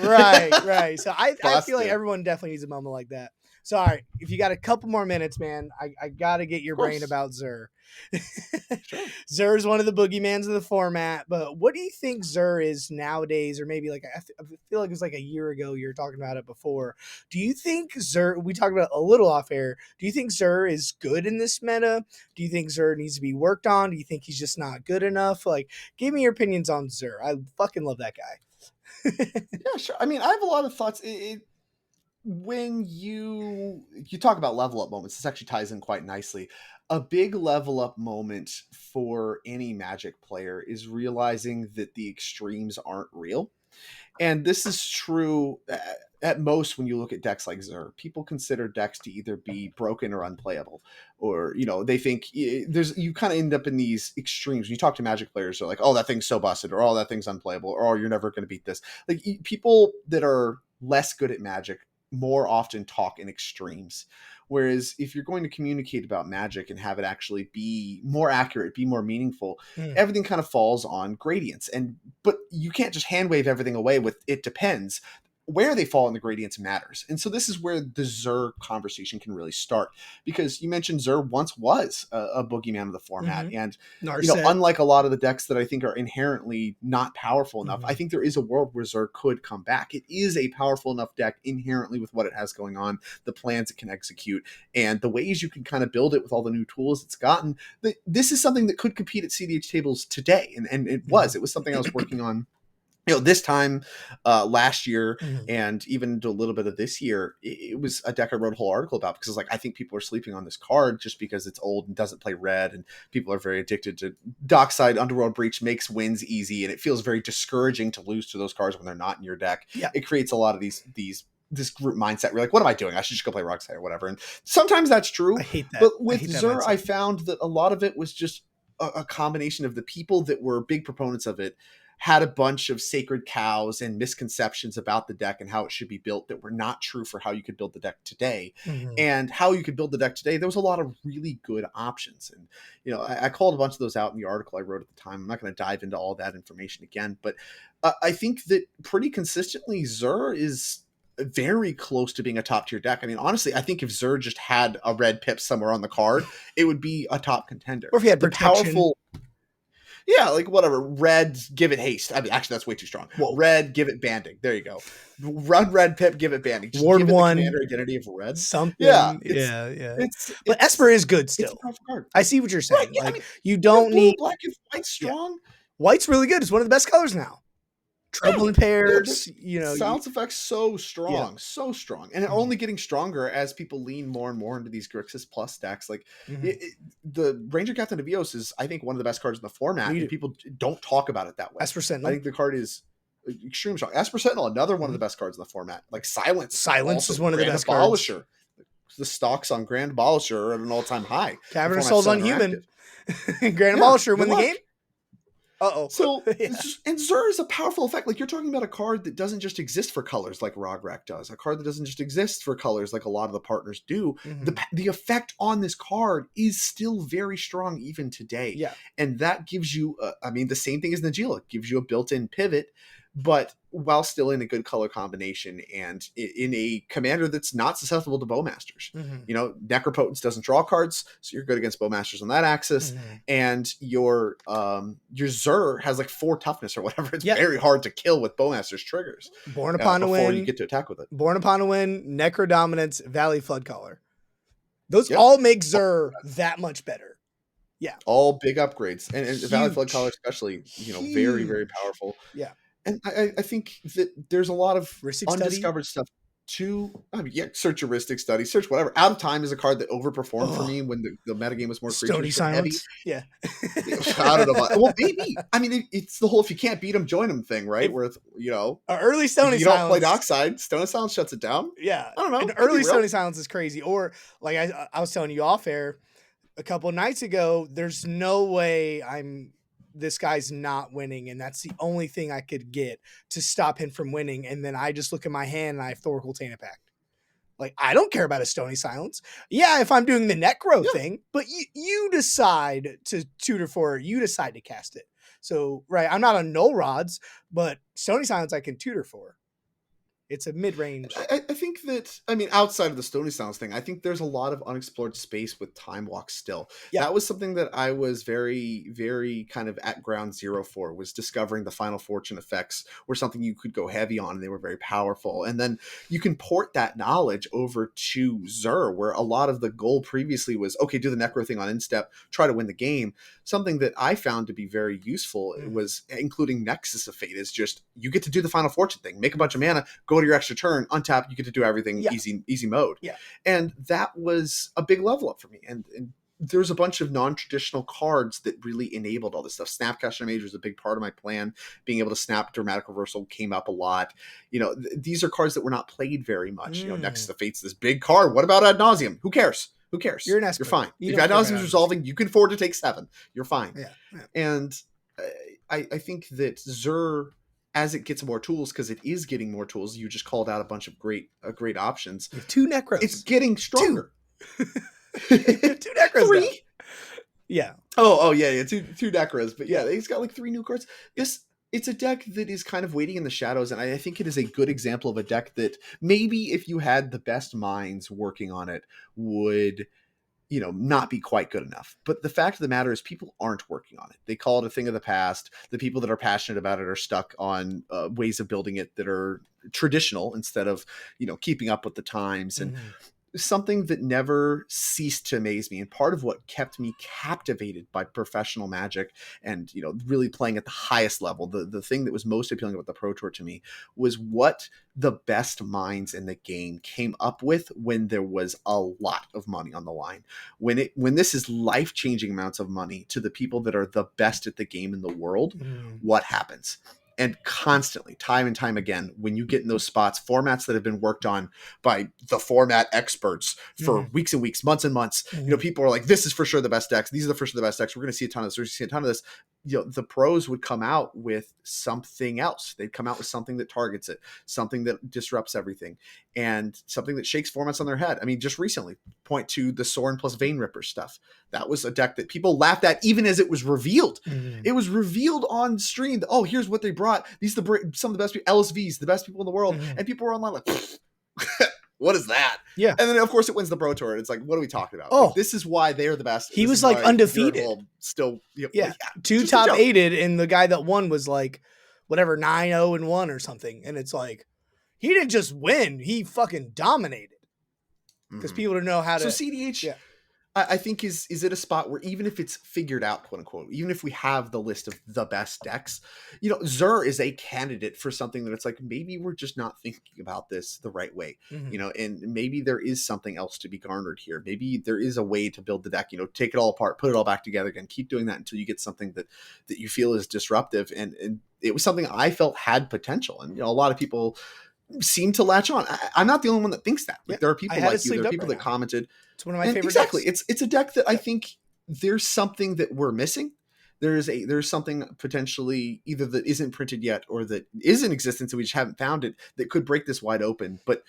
Right. So I feel like everyone definitely needs a moment like that. So, all right, if you got a couple more minutes, man, I got to get your brain about Zur. Sure. Zur is one of the boogeymans of the format, but what do you think Zur is nowadays? Or maybe like, I feel like it was like a year ago you were talking about it before. Do you think Zur, we talked about it a little off air, do you think Zur is good in this meta? Do you think Zur needs to be worked on? Do you think he's just not good enough? Like, give me your opinions on Zur. I fucking love that guy. Yeah, sure. I mean, I have a lot of thoughts. When you talk about level up moments, this actually ties in quite nicely. A big level up moment for any Magic player is realizing that the extremes aren't real. And this is true at most when you look at decks like Zur. People consider decks to either be broken or unplayable, or they think you kind of end up in these extremes. When you talk to Magic players, they're like, "Oh, that thing's so busted," or "Oh, that thing's unplayable," or "Oh, you're never going to beat this." Like people that are less good at Magic more often talk in extremes. Whereas if you're going to communicate about Magic and have it actually be more accurate, be more meaningful, Mm. everything kind of falls on gradients. But you can't just hand wave everything away with it depends. Where they fall in the gradients matters. And so this is where the Zur conversation can really start, because you mentioned Zur once was a boogeyman of the format. Mm-hmm. And, Narset. unlike a lot of the decks that I think are inherently not powerful enough, Mhm. I think there is a world where Zur could come back. It is a powerful enough deck inherently with what it has going on, the plans it can execute, and the ways you can kind of build it with all the new tools it's gotten. This is something that could compete at CDH tables today. And it was. It was something I was working on this time last year, Mhm. and even a little bit of this year. It was a deck I wrote a whole article about, because it's like, I think people are sleeping on this card just because it's old and doesn't play red, and people are very addicted to Dockside. Underworld Breach makes wins easy, and it feels very discouraging to lose to those cards when they're not in your deck. Yeah. It creates a lot of this group mindset. We're like, what am I doing? I should just go play Rockside or whatever. And sometimes that's true. I hate that. But with that Zur, I mindset. found that a lot of it was just a combination of the people that were big proponents of it had a bunch of sacred cows and misconceptions about the deck and how it should be built that were not true for how you could build the deck today. Mhm. And how you could build the deck today, there was a lot of really good options. And, I called a bunch of those out in the article I wrote at the time. I'm not going to dive into all that information again, but I think that pretty consistently Zur is very close to being a top tier deck. I mean, honestly, I think if Zur just had a red pip somewhere on the card, it would be a top contender. Or if you had the protection. powerful, yeah, like whatever. Red, give it haste. I mean, actually, that's way too strong. Whoa. Red, give it banding. There you go. Run red pip, give it banding. Just Ward give it one, the commander identity of red. something. Yeah, yeah. It's But Esper is good it's still. a powerful card. I see what you're saying. Right, yeah, like, I mean, you don't blue, need black, and white strong. White's really good. It's one of the best colors now. Treble and pairs, Silence effects so strong, so strong, and only getting stronger as people lean more and more into these Grixis Plus decks. Like the Ranger Captain of Eos is, I think, one of the best cards in the format, and people don't talk about it that way. Esper Sentinel. I think the card is extremely strong. Esper Sentinel, another one of the best cards in the format. Like Silence is one of the best cards. The stocks on Grand Abolisher are at an all-time high. Cavern of Souls on Human. Grand Abolisher win the game. So, and Zur is a powerful effect. Like, you're talking about a card that doesn't just exist for colors like Rograk does. A card that doesn't just exist for colors like a lot of the partners do. The effect on this card is still very strong even today. Yeah. And that gives you, the same thing as Najeela. It gives you a built-in pivot, but while still in a good color combination and in a commander that's not susceptible to Bowmasters. Necropotence doesn't draw cards, so you're good against Bowmasters on that axis. And your Zur has like 4 toughness or whatever. It's very hard to kill with Bowmasters triggers. Born Upon a Win. Before you get to attack with it. Born Upon a Win, Necro Dominance, Valley Flood Color. Those all make Zur that much better. Yeah. All big upgrades. And Valley Flood Color especially, very, very powerful. Yeah. And I think that there's a lot of Rhystic undiscovered stuff too. Search a Rhystic Study, search whatever. Out of Time is a card that overperformed for me when the metagame was more Stony Silence. Heavy. Yeah. I don't know. Well, maybe. I mean, it's the whole if you can't beat them, join them thing, right? Where it's, early Stony Silence. You don't play Dockside, Stony Silence shuts it down. Yeah. I don't know. And early Stony Silence is crazy. Or, like I was telling you off air a couple of nights ago, there's no way this guy's not winning, and that's the only thing I could get to stop him from winning. And then I just look at my hand and I have Thoracle Tainted Pact. Like, I don't care about a Stony Silence. Yeah, if I'm doing the Necro thing, but you decide to tutor for it, you decide to cast it. So, right, I'm not on Null Rods, but Stony Silence I can tutor for. It's a mid-range. I think that, outside of the Stony Silence thing, I think there's a lot of unexplored space with Time Walk still. Yeah. That was something that I was very, very kind of at ground zero for, was discovering the Final Fortune effects were something you could go heavy on, and they were very powerful. And then you can port that knowledge over to Zur, where a lot of the goal previously was, okay, do the Necro thing on instep, try to win the game. Something that I found to be very useful was, including Nexus of Fate, is just, you get to do the Final Fortune thing, make a bunch of mana, go to your extra turn, untap, you get to do everything easy mode. Yeah. And that was a big level up for me. And there's a bunch of non-traditional cards that really enabled all this stuff. Snapcaster Mage was a big part of my plan. Being able to snap Dramatic Reversal came up a lot. These are cards that were not played very much. Nexus of Fate's this big card. What about Ad Nauseam? Who cares? You're fine. If Ad Nauseam is resolving, you can afford to take 7. You're fine. Yeah. And I think that Zur as it gets more tools, because it is getting more tools, you just called out a bunch of great options. You have 2 Necros. It's getting stronger. 2 Necros. 3? Now. Yeah. Oh yeah, two Necros. But yeah, he's got like 3 new cards. It's a deck that is kind of waiting in the shadows, and I think it is a good example of a deck that maybe if you had the best minds working on it would, not be quite good enough. But the fact of the matter is people aren't working on it. They call it a thing of the past. The people that are passionate about it are stuck on ways of building it that are traditional instead of, keeping up with the times. And something that never ceased to amaze me, and part of what kept me captivated by professional Magic and really playing at the highest level, the thing that was most appealing about the Pro Tour to me was what the best minds in the game came up with when there was a lot of money on the line. When this is life-changing amounts of money to the people that are the best at the game in the world, what happens? And constantly, time and time again, when you get in those spots, formats that have been worked on by the format experts for weeks and weeks, months and months, people are like, this is for sure the best decks. These are the best decks. We're going to see a ton of this. We're going to see a ton of this. The pros would come out with something else. They'd come out with something that targets it, something that disrupts everything, and something that shakes formats on their head. I mean, just recently, point to the Sorin plus Vein Ripper stuff. That was a deck that people laughed at even as it was revealed. It was revealed on stream. Oh, here's what they brought. These are some of the best people, LSVs, the best people in the world. And people were online like, what is that? Yeah. And then, of course, it wins the Pro Tour. And it's like, what are we talking about? Oh, like, this is why they are the best. He was like undefeated. Still, like, 2 top 8'd, and the guy that won was like, whatever, 9-0-1 or something. And it's like, he didn't just win. He fucking dominated. Because people don't know how to. So CDH, I think is at a spot where even if it's figured out, quote unquote, even if we have the list of the best decks, Zur is a candidate for something that it's like, maybe we're just not thinking about this the right way, and maybe there is something else to be garnered here. Maybe there is a way to build the deck, take it all apart, put it all back together again, keep doing that until you get something that you feel is disruptive. And it was something I felt had potential. And, a lot of people seem to latch on. I'm not the only one that thinks that. Like, there are people like you, there are people that commented. It's one of my favorite exactly decks. It's a deck that I think there's something that we're missing. There's something potentially either that isn't printed yet or that is in existence and we just haven't found it that could break this wide open. But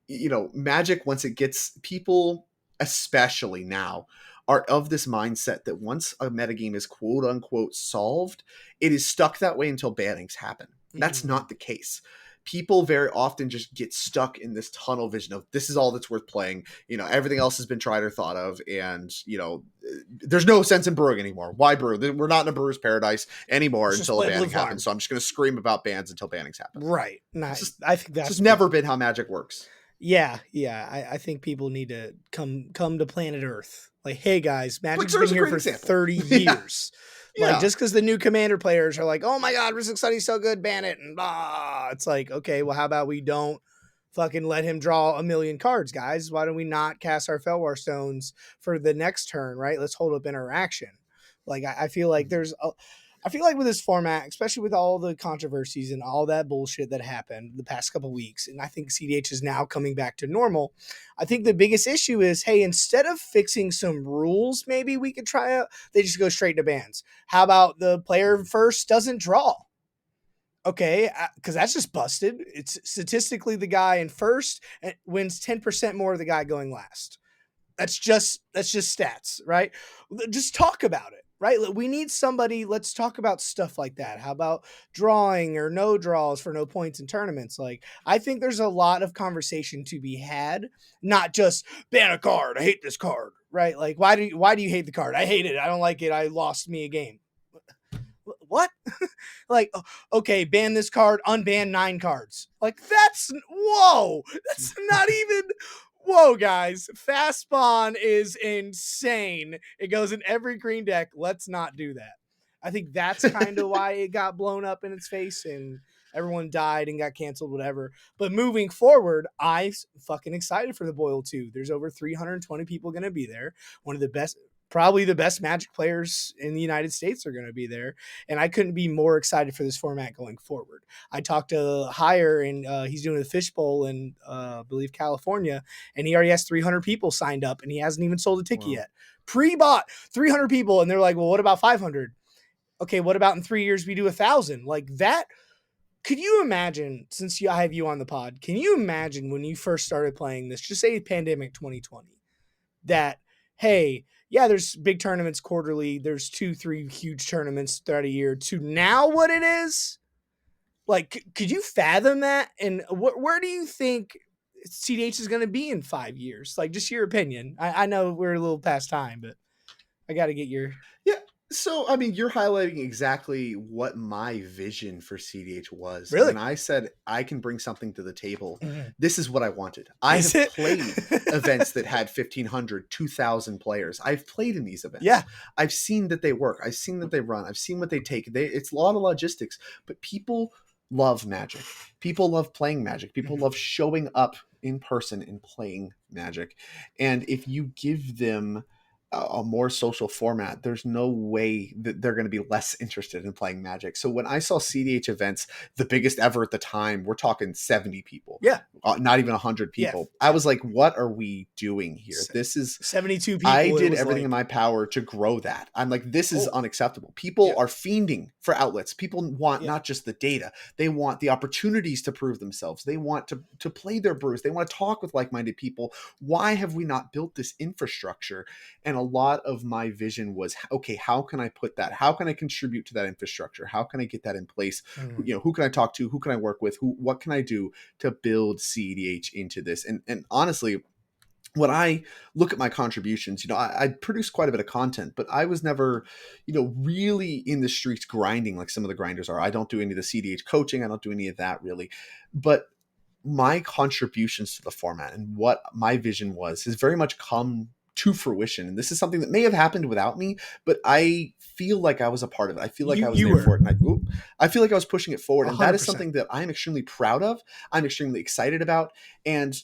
Magic, once it gets, people especially now are of this mindset that once a metagame is quote unquote solved, it is stuck that way until bannings happen. That's not the case. People very often just get stuck in this tunnel vision of this is all that's worth playing. Everything else has been tried or thought of. And, there's no sense in brewing anymore. Why brew? We're not in a brewer's paradise anymore until a banning happens. So I'm just going to scream about bans until bannings happen. Right. Nice. I think that's just never been how Magic works. Yeah. I think people need to come to planet Earth. Like, hey guys, Magic's been here for 30 years. Like, just because the new Commander players are like, oh my God, Risk Study's so good, ban it, and blah. It's like, okay, well, how about we don't fucking let him draw 1 million cards, guys? Why don't we not cast our Felwar Stones for the next turn, right? Let's hold up interaction. Like, I feel like I feel like with this format, especially with all the controversies and all that bullshit that happened the past couple of weeks, and I think CDH is now coming back to normal, I think the biggest issue is, hey, instead of fixing some rules, maybe we could try out, they just go straight to bans. How about the player first doesn't draw? Okay, because that's just busted. It's statistically the guy in first wins 10% more of the guy going last. That's just stats, right? Just talk about it. Right? We need somebody, let's talk about stuff like that. How about drawing or no draws for no points in tournaments? Like, I think there's a lot of conversation to be had, not just ban a card. I hate this card, right? Like, why do you hate the card? I hate it. I don't like it. I lost me a game. What? Like, okay, ban this card, unban 9 cards. Like, that's not even... Whoa, guys. Fast spawn is insane. It goes in every green deck. Let's not do that. I think that's kind of why it got blown up in its face and everyone died and got canceled, whatever. But moving forward, I'm fucking excited for the Boil 2. There's over 320 people going to be there. One of the best, probably the best Magic players in the United States are going to be there. And I couldn't be more excited for this format going forward. I talked to Hire, and he's doing a fishbowl in, I believe, California, and he already has 300 people signed up, and he hasn't even sold a ticket yet. Pre-bought 300 people, and they're like, well, what about 500? Okay, what about in 3 years we do 1,000? Like, that Could you imagine, since I have you on the pod, can you imagine when you first started playing this, just say pandemic 2020, that, hey, yeah, there's big tournaments quarterly, there's 2-3 huge tournaments throughout a year, to now what it is? Like, could you fathom that? And where do you think CDH is going to be in 5 years? Like, just your opinion. I know we're a little past time, but I got to get your. Yeah. So, I mean, you're highlighting exactly what my vision for CDH was. Really? When I said I can bring something to the table, Mm-hmm. this is what I wanted. I Is have it? played events that had 1,500, 2,000 players. I've played in these events. Yeah. I've seen that they work. I've seen that they run. I've seen what they take. It's a lot of logistics, but people love Magic. People love playing Magic. People love showing up in person and playing Magic. And if you give them a more social format, there's no way that they're going to be less interested in playing Magic. So when I saw CDH events, the biggest ever at the time, we're talking 70 people. Yeah. Not even 100 people. Yeah. I was like, what are we doing here? This is 72 people. I did everything in my power to grow that. I'm like, this is unacceptable. People are fiending for outlets. People want not just the data. They want the opportunities to prove themselves. They want to play their brews. They want to talk with like-minded people. Why have we not built this infrastructure? And a lot of my vision was, okay, how can I put that? How can I contribute to that infrastructure? How can I get that in place? Who can I talk to? Who can I work with? What can I do to build CDH into this? And honestly, when I look at my contributions, I produced quite a bit of content, but I was never, really in the streets grinding like some of the grinders are. I don't do any of the CDH coaching. I don't do any of that really. But my contributions to the format and what my vision was has very much come to fruition. And this is something that may have happened without me, but I feel like I was a part of it. I feel like I was there for it. And I feel like I was pushing it forward. 100%. And that is something that I'm extremely proud of. I'm extremely excited about. And,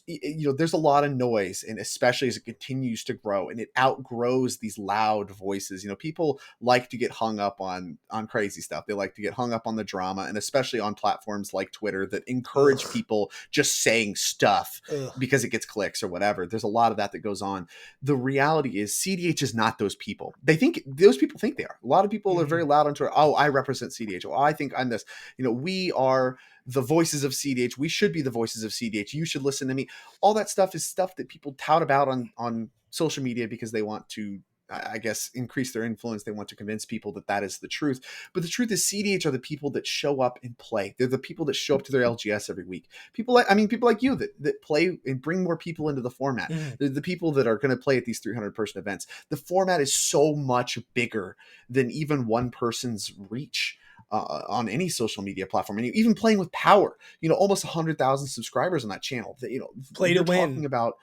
there's a lot of noise, and especially as it continues to grow and it outgrows these loud voices. People like to get hung up on crazy stuff. They like to get hung up on the drama, and especially on platforms like Twitter that encourage people just saying stuff because it gets clicks or whatever. There's a lot of that goes on. The reality is CDH is not those people. Those people think they are. A lot of people are very loud on Twitter. Oh, I represent CDH. Oh, I think I'm this. We are the voices of CDH. We should be the voices of CDH. You should listen to me. All that stuff is stuff that people tout about on social media because they want to, I guess, increase their influence. They want to convince people that is the truth. But the truth is CDH are the people that show up and play. They're the people that show up to their LGS every week. People like you that play and bring more people into the format. They're the people that are going to play at these 300-person events. The format is so much bigger than even one person's reach. On any social media platform, and even playing with Power, almost 100,000 subscribers on that channel. Play to win. Talking about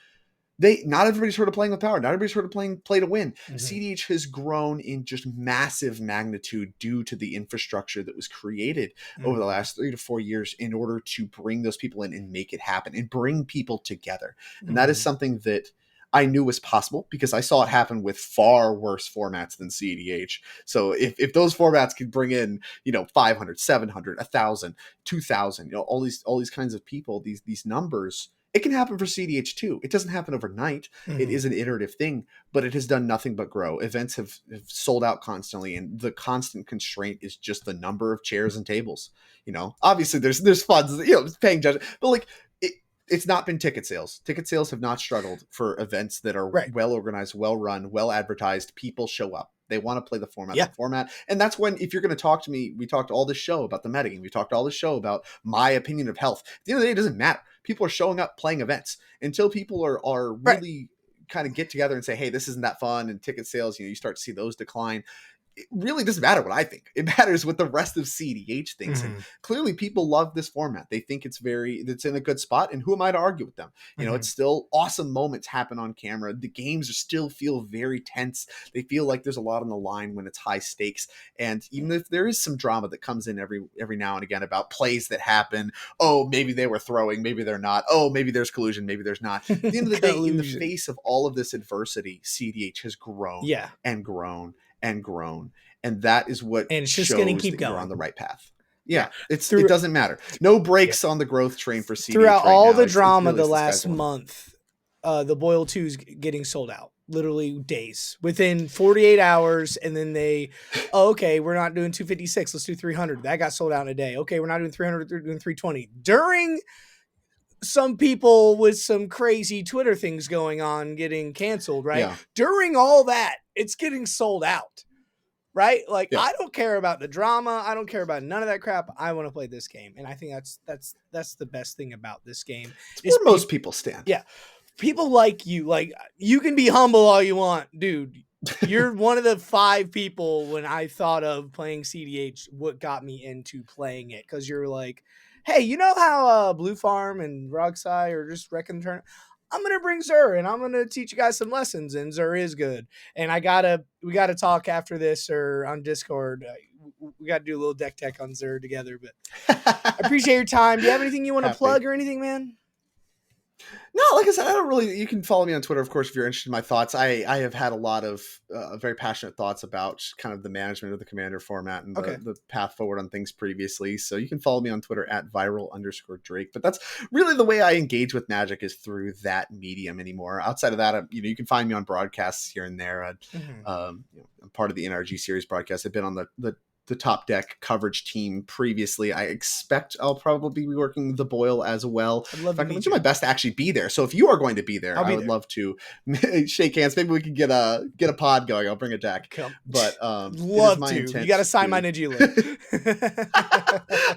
not everybody's heard of playing with Power. Not everybody's heard of playing play to win. CDH has grown in just massive magnitude due to the infrastructure that was created over the last 3 to 4 years in order to bring those people in and make it happen and bring people together. And that is something that I knew was possible because I saw it happen with far worse formats than CDH. So if those formats could bring in, 500, 700, 1,000, 2,000, all these kinds of people, these numbers, it can happen for CDH too. It doesn't happen overnight. It is an iterative thing, but it has done nothing but grow. Events have sold out constantly, and the constant constraint is just the number of chairs and tables. Obviously there's funds, paying judges, but it's not been ticket sales. Ticket sales have not struggled for events that are well organized, well run, well advertised. People show up. They want to play the format. And that's when, if you're going to talk to me, we talked all this show about the metagame. We talked all this show about my opinion of health. At the end of the day, it doesn't matter. People are showing up playing events until people are really kind of get together and say, hey, this isn't that fun. And ticket sales, you start to see those decline. It really doesn't matter what I think. It matters what the rest of CDH thinks. And clearly people love this format. They think it's in a good spot. And who am I to argue with them? It's still awesome moments happen on camera. The games still feel very tense. They feel like there's a lot on the line when it's high stakes. And even if there is some drama that comes in every now and again about plays that happen, oh, maybe they were throwing, maybe they're not. Oh, maybe there's collusion, maybe there's not. At the end of the day, in the face of all of this adversity, CDH has grown and grown and grown, and that is what and it's just going to keep going. You're on the right path. It doesn't matter. No brakes on the growth train for CDH throughout right all now. the drama the last month. The Boil 2 is getting sold out. literally days, within 48 hours. And then okay, we're not doing 256. Let's do 300. That got sold out in a day. Okay, we're not doing 300. We're doing 320. During some people with some crazy Twitter things going on getting canceled, right? Yeah. During all that, it's getting sold out, right? Like, Yeah. I don't care about the drama. I don't care about none of that crap. I want to play this game. And I think that's the best thing about this game It's is where most people stand. yeah. People like you can be humble all you want, dude. You're one of the 5 people when I thought of playing CDH, what got me into playing it. Cause you're like, hey, you know how Blue Farm and Rogsai are just wrecking the turn? I'm gonna bring Zur and I'm gonna teach you guys some lessons, and Zur is good. And we gotta talk after this or on Discord. We gotta do a little deck tech on Zur together. But I appreciate your time. Do you have anything you want to plug or anything, man? No, like I said, I don't really. You can follow me on Twitter, of course, if you're interested in my thoughts. I have had a lot of very passionate thoughts about kind of the management of the Commander format and the path forward on things previously. So you can follow me on Twitter at viral_Drake. But that's really the way I engage with Magic, is through that medium anymore. Outside of that, you can find me on broadcasts here and there. I'm part of the NRG series broadcast. I've been on the Top Deck coverage team previously. I expect I'll probably be working the Boil as well. I'd love in fact, I'm do my best to actually be there. So if you are going to be there, I would love to shake hands. Maybe we can get a pod going. I'll bring a deck. But love to. You got to sign my Najila.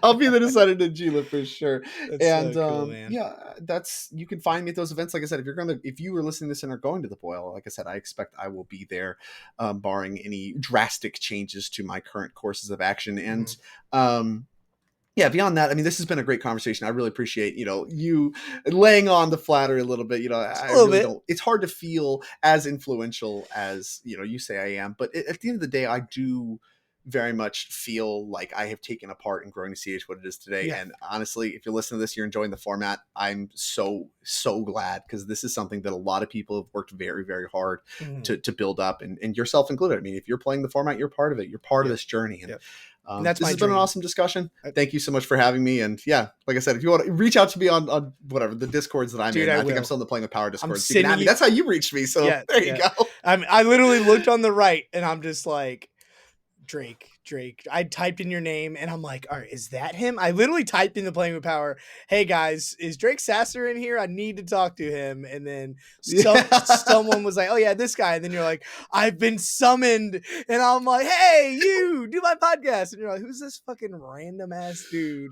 I'll be the decided Najila for sure. That's and so cool, man. Yeah, you can find me at those events. Like I said, if you were listening to this and are going to the Boil, like I said, I expect I will be there, barring any drastic changes to my current course of action. And yeah, beyond that, I mean, this has been a great conversation. I really appreciate you laying on the flattery a little bit. It's hard to feel as influential as you say I am, but at the end of the day, I do very much feel like I have taken a part in growing CH what it is today. Yeah. And honestly, if you're listening to this, you're enjoying the format, I'm so glad, because this is something that a lot of people have worked very, very hard to build up, and yourself included. I mean, if you're playing the format, you're part of it. You're part of this journey. And this has been an awesome discussion. Thank you so much for having me. And yeah, like I said, if you want to reach out to me on whatever the Discords that I'm in, I think I'm still in the Playing with Power Discord. That's how you reached me. So there you go. I literally looked on the right and I'm just like, Drake. I typed in your name and I'm like, all right, is that him? I literally typed in the Playing with Power, hey guys, is Drake Sasser in here? I need to talk to him. And then someone was like, oh yeah, this guy. And then you're like, I've been summoned. And I'm like, hey, you do my podcast. And you're like, who's this fucking random ass dude?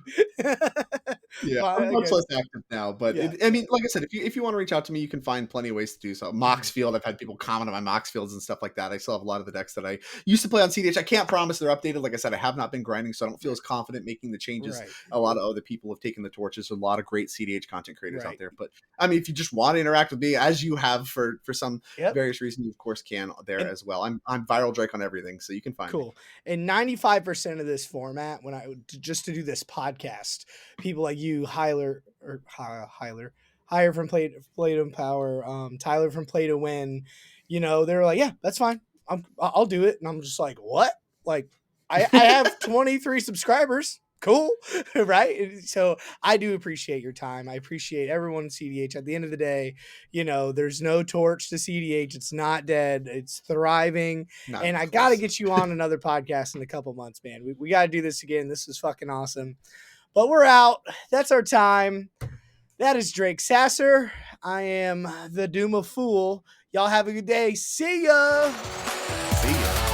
Yeah, I'm much less active now, but I mean, like I said, if you want to reach out to me, you can find plenty of ways to do so. Moxfield, I've had people comment on my Mox fields and stuff like that. I still have a lot of the decks that I used to play on CDH. I can't promise they're updated. Like I said, I have not been grinding, so I don't feel as confident making the changes. A lot of other people have taken the torches. There's a lot of great CDH content creators out there. But I mean, if you just want to interact with me, as you have for some various reason, you of course can there as well. I'm Viral Drake on everything, so you can find me. And 95% of this format, just to do this podcast, people like you, Higher from Play to Power, Tyler from Play to Win, they're like, yeah, that's fine. I'll do it. And I'm just like, what? Like, I have 23 subscribers. Cool. Right. So I do appreciate your time. I appreciate everyone in CDH. At the end of the day, there's no torch to CDH. It's not dead. It's thriving. And I got to get you on another podcast in a couple months, man. We got to do this again. This is fucking awesome. But we're out. That's our time. That is Drake Sasser. I am the Doom of Fool. Y'all have a good day. See ya. See ya.